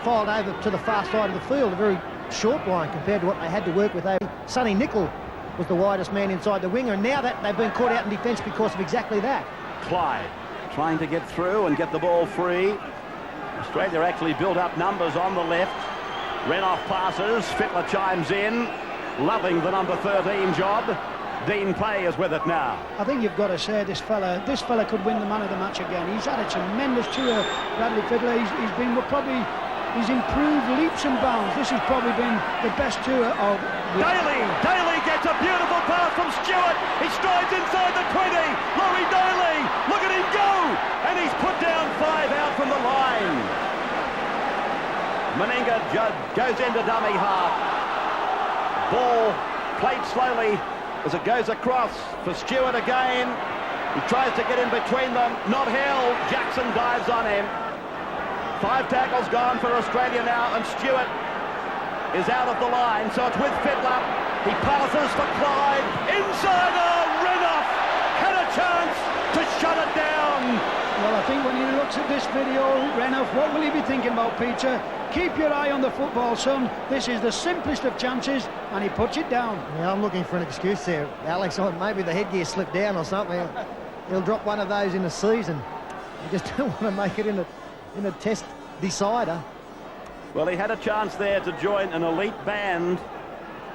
filed over to the far side of the field. A very short line compared to what they had to work with. Sonny Nicol was the widest man inside the winger, and now that they've been caught out in defence because of exactly that. Clyde trying to get through and get the ball free. Australia actually built up numbers on the left. Renoff passes, Fittler chimes in, loving the number 13 job. Dean Pay is with it now. I think you've got to say this fella could win the man of the match again. He's had a tremendous tour, Bradley Fittler. He's improved leaps and bounds. This has probably been the best tour of... Daly gets a beautiful pass from Stewart. He strides inside the 20. Laurie Daly, look at him go! And he's put down 5 out from the line. Meninga goes into dummy half. Ball played slowly as it goes across for Stewart again. He tries to get in between them. Not held. Jackson dives on him. 5 tackles gone for Australia now, and Stewart is out of the line, so it's with Fittler. He passes for Clyde. Inside, Renoff had a chance to shut it down. Well, I think when he looks at this video, Renoff, what will he be thinking about, Peter? Keep your eye on the football, son. This is the simplest of chances, and he puts it down. Yeah, I'm looking for an excuse there, Alex. Maybe the headgear slipped down or something. He'll drop one of those in the season. You just don't want to make it in a test decider. Well, he had a chance there to join an elite band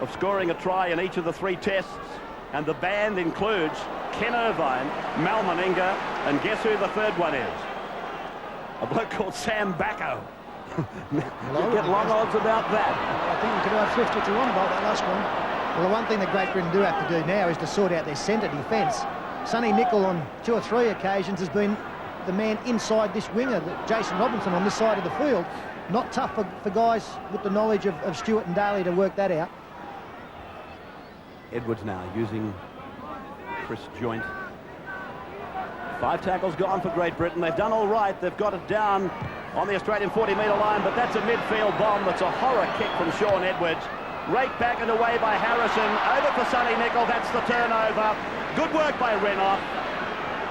of scoring a try in each of the 3 tests, and the band includes Ken Irvine, Mal Meninga, and guess who the third one is? A bloke called Sam Bacco. You get long odds about that. I think we could have 50 to 1 about that last one. Well, the one thing that Great Britain do have to do now is to sort out their centre defence. Sonny Nicol on 2 or 3 occasions has been the man inside this winger, Jason Robinson on this side of the field. not tough for guys with the knowledge of Stewart and Daly to work that out. Edwards now using Chris Joint. 5 tackles gone for Great Britain. They've done all right. They've got it down on the Australian 40-metre line, but that's a midfield bomb. That's a horror kick from Shaun Edwards. Raked back and away by Harrison. Over for Sonny Nicol. That's the turnover. Good work by Renouf.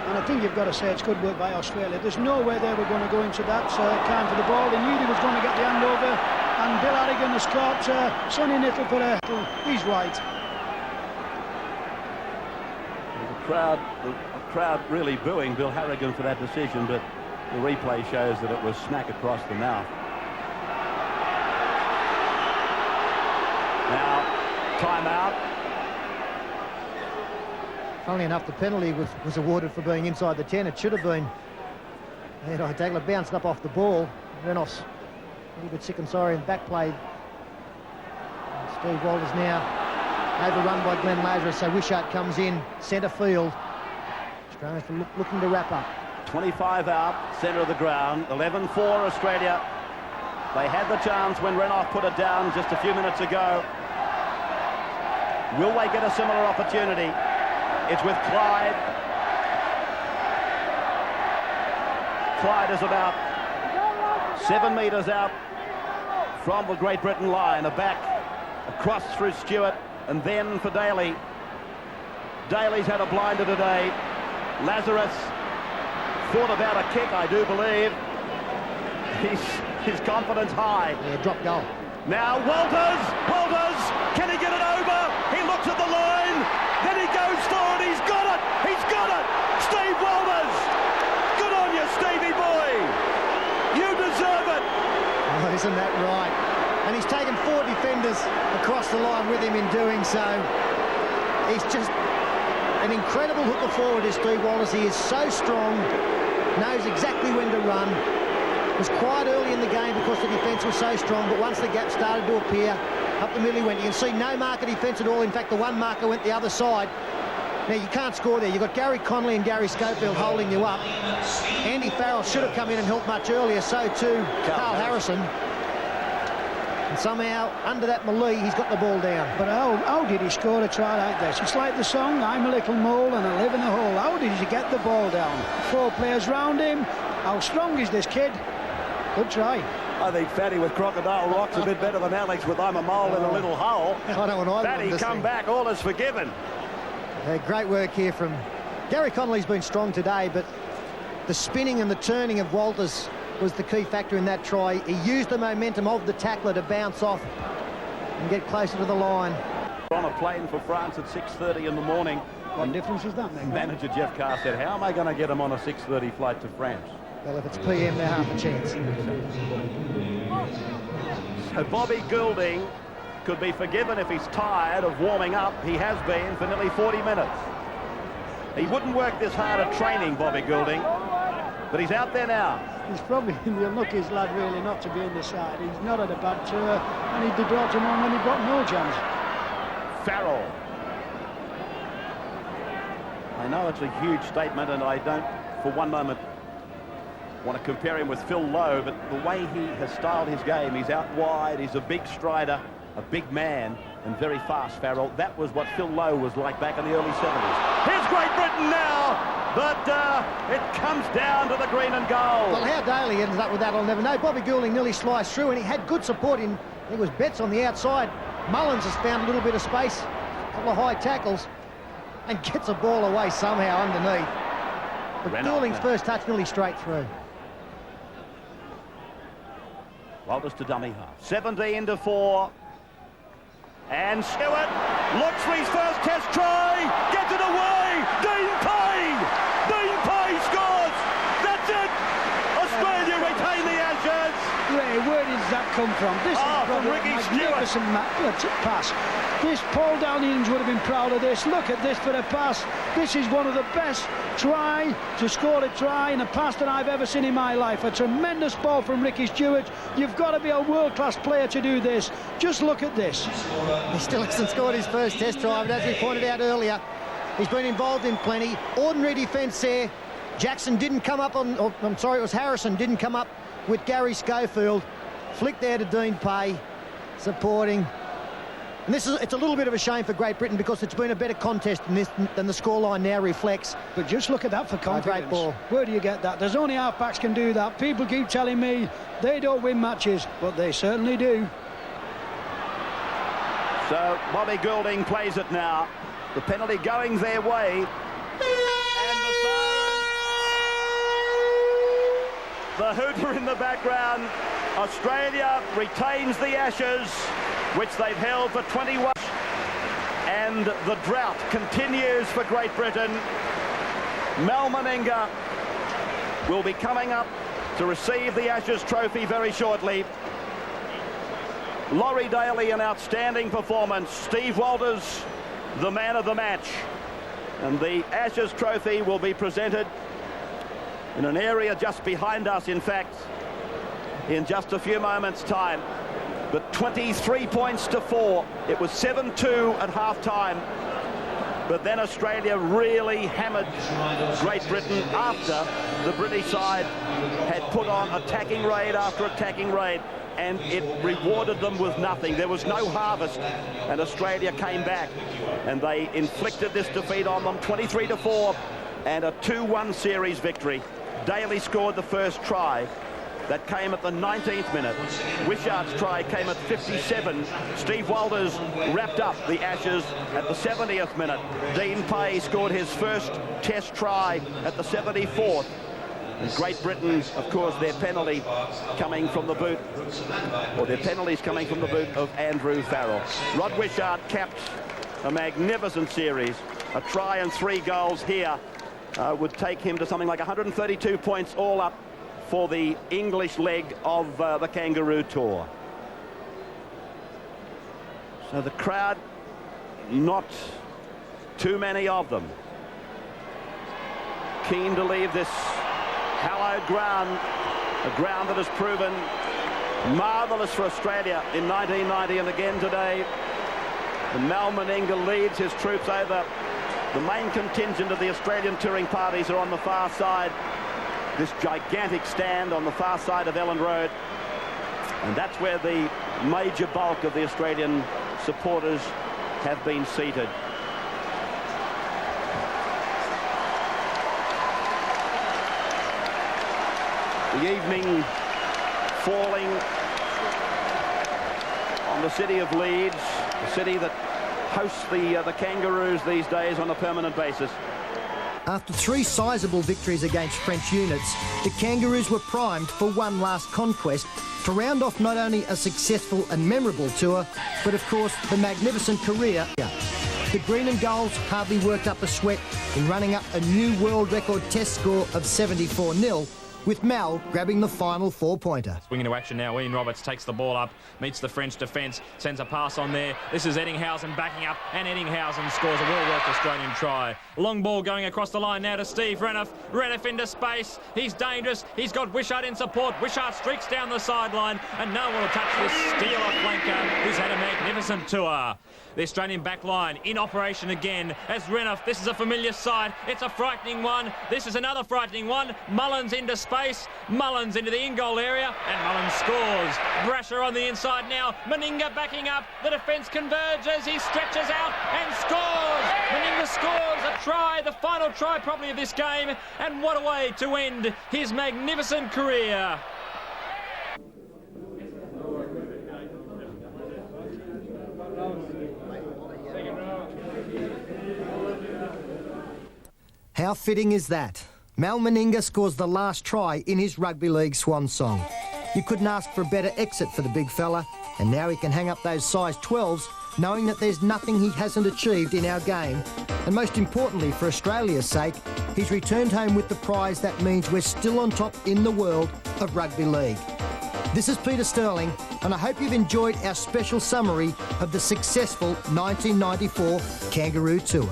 And I think you've got to say it's good work by Australia. There's no way they were going to go into that count for the ball. They knew he was going to get the handover, and Bill Harrigan has caught Sonny Nicol for a... He's right. The crowd really booing Bill Harrigan for that decision, but the replay shows that it was smack across the mouth. Now, timeout. Funnily enough, the penalty was awarded for being inside the 10. It should have been. And Dagler bounced up off the ball. Renouf's a little bit sick and sorry in back play. Steve Walters now overrun by Glenn Lazarus, so Wishart comes in centre field. Australia's looking to wrap up. 25 out, centre of the ground. 11-4 Australia. They had the chance when Renouf put it down just a few minutes ago. Will they get a similar opportunity? It's with Clyde. Clyde is about 7 metres out from the Great Britain line. A back across through Stewart, and then for Daly. Daly's had a blinder today. Lazarus thought about a kick, I do believe. His confidence high. Yeah, drop goal. Now Walters, can he get it over? He looks at the line, then he goes for it. He's got it. Steve Walters. Good on you, Stevie boy. You deserve it. Oh, isn't that right? And he's taken 4 defenders across the line with him in doing so. He's just an incredible hooker forward, is Steve Walters. He is so strong, knows exactly when to run. Was quiet early in the game because the defence was so strong, but once the gap started to appear, up the middle he went. You can see no marker defence at all. In fact, the one marker went the other side. Now, you can't score there. You've got Gary Connolly and Gary Schofield holding you up. Andy Farrell should have come in and helped much earlier, so too Carl Harrison. And somehow, under that melee, he's got the ball down. But how did he score a try like this? It's like the song, I'm a little mole and I live in a hole. How did he get the ball down? 4 players round him. How strong is this kid? Good try. I think Fatty with Crocodile Rock's a bit better than Alex with I'm a mole in a little hole. I don't want either. Fatty come back, all is forgiven. Great work here from Gary Connolly's been strong today, but the spinning and the turning of Walters was the key factor in that try. He used the momentum of the tackler to bounce off and get closer to the line. On a plane for France at 6:30 in the morning. What difference is that, man? Manager Jeff Carr said, how am I going to get him on a 6:30 flight to France? Well, if it's PM, they're half a chance. So Bobby Goulding could be forgiven if he's tired of warming up. He has been for nearly 40 minutes. He wouldn't work this hard at training, Bobby Goulding, but he's out there now. He's probably the unluckiest lad, really, not to be in the side. He's not had a bad tour, and he'd be brought him on when he got no chance. Farrell. I know it's a huge statement, and I don't, for one moment, want to compare him with Phil Lowe, but the way he has styled his game, he's out wide, he's a big strider, a big man, and very fast, Farrell. That was what Phil Lowe was like back in the early 70s. Here's Great Britain now! But it comes down to the green and gold. Well, how Daly ends up with that, I'll never know. Bobby Goulding nearly sliced through, and he had good support in. It was Betts on the outside. Mullins has found a little bit of space, a couple of high tackles, and gets a ball away somehow underneath. But Goulding's first touch nearly straight through. Walters to dummy half. 17-4. And Stewart looks for his first test try. Gets it away. Dean Payne. Dean Payne scores. That's it. Australia retain the Ashes. Ray, where did that come from? This is from Ricky magnificent pass. This Paul Downians would have been proud of this. Look at this for a pass. This is one of the best try to score a try in a pass that I've ever seen in my life. A tremendous ball from Ricky Stewart. You've got to be a world-class player to do this. Just look at this. He still hasn't scored his first test try, but as we pointed out earlier, he's been involved in plenty. Ordinary defence there. Jackson didn't come up on, or, I'm sorry, it was Harrison, didn't come up with Gary Schofield. Flick there to Dean Pay, supporting. And it's a little bit of a shame for Great Britain because it's been a better contest than the scoreline now reflects. But just look at that for confidence. Great ball. Where do you get that? There's only half-backs can do that. People keep telling me they don't win matches, but they certainly do. So Bobby Goulding plays it now. The penalty going their way. And the siren. The hooter in the background. Australia retains the Ashes, which they've held for 21. And the drought continues for Great Britain. Mal Meninga will be coming up to receive the Ashes trophy very shortly. Laurie Daly, an outstanding performance. Steve Walters, the man of the match. And the Ashes trophy will be presented in an area just behind us, in fact, in just a few moments' time. But 23 points to 4. It was 7-2 at half-time. But then Australia really hammered Great Britain after the British side had put on attacking raid after attacking raid, and it rewarded them with nothing. There was no harvest, and Australia came back, and they inflicted this defeat on them, 23-4, and a 2-1 series victory. Daly scored the first try. That came at the 19th minute. Wishart's try came at 57. Steve Walters wrapped up the Ashes at the 70th minute. Dean Pay scored his first test try at the 74th. And Great Britain, of course, their penalty coming from the boot, or their penalties coming from the boot of Andrew Farrell. Rod Wishart capped a magnificent series. A try and 3 goals here would take him to something like 132 points all up for the English leg of the Kangaroo Tour. So the crowd, not too many of them, keen to leave this hallowed ground, a ground that has proven marvellous for Australia in 1990 and again today. And Mal Meninga leads his troops over. The main contingent of the Australian touring parties are on the far side. This gigantic stand on the far side of Ellen Road, and that's where the major bulk of the Australian supporters have been seated. The evening falling on the city of Leeds, the city that hosts the Kangaroos these days on a permanent basis. After 3 sizable victories against French units, the Kangaroos were primed for one last conquest to round off not only a successful and memorable tour, but of course the magnificent career. The green and golds hardly worked up a sweat in running up a new world record test score of 74-0, with Mal grabbing the final 4-pointer. Swinging into action now. Ian Roberts takes the ball up, meets the French defence, sends a pass on there. This is Eddinghausen backing up, and Eddinghausen scores a well-worked Australian try. Long ball going across the line now to Steve Renouf. Renouf into space. He's dangerous. He's got Wishart in support. Wishart streaks down the sideline, and no one will touch this Steeler flanker who's had a magnificent tour. The Australian back line in operation again as Renouf. This is a familiar sight. It's a frightening one. This is another frightening one. Mullins into space. Mullins into the in-goal area, and Mullins scores. Brasher on the inside now. Meninga backing up. The defence converges. He stretches out and scores. Meninga scores a try, the final try probably of this game, and what a way to end his magnificent career. How fitting is that? Mal Meninga scores the last try in his rugby league swan song. You couldn't ask for a better exit for the big fella, and now he can hang up those size 12s, knowing that there's nothing he hasn't achieved in our game. And most importantly, for Australia's sake, he's returned home with the prize that means we're still on top in the world of rugby league. This is Peter Sterling, and I hope you've enjoyed our special summary of the successful 1994 Kangaroo Tour.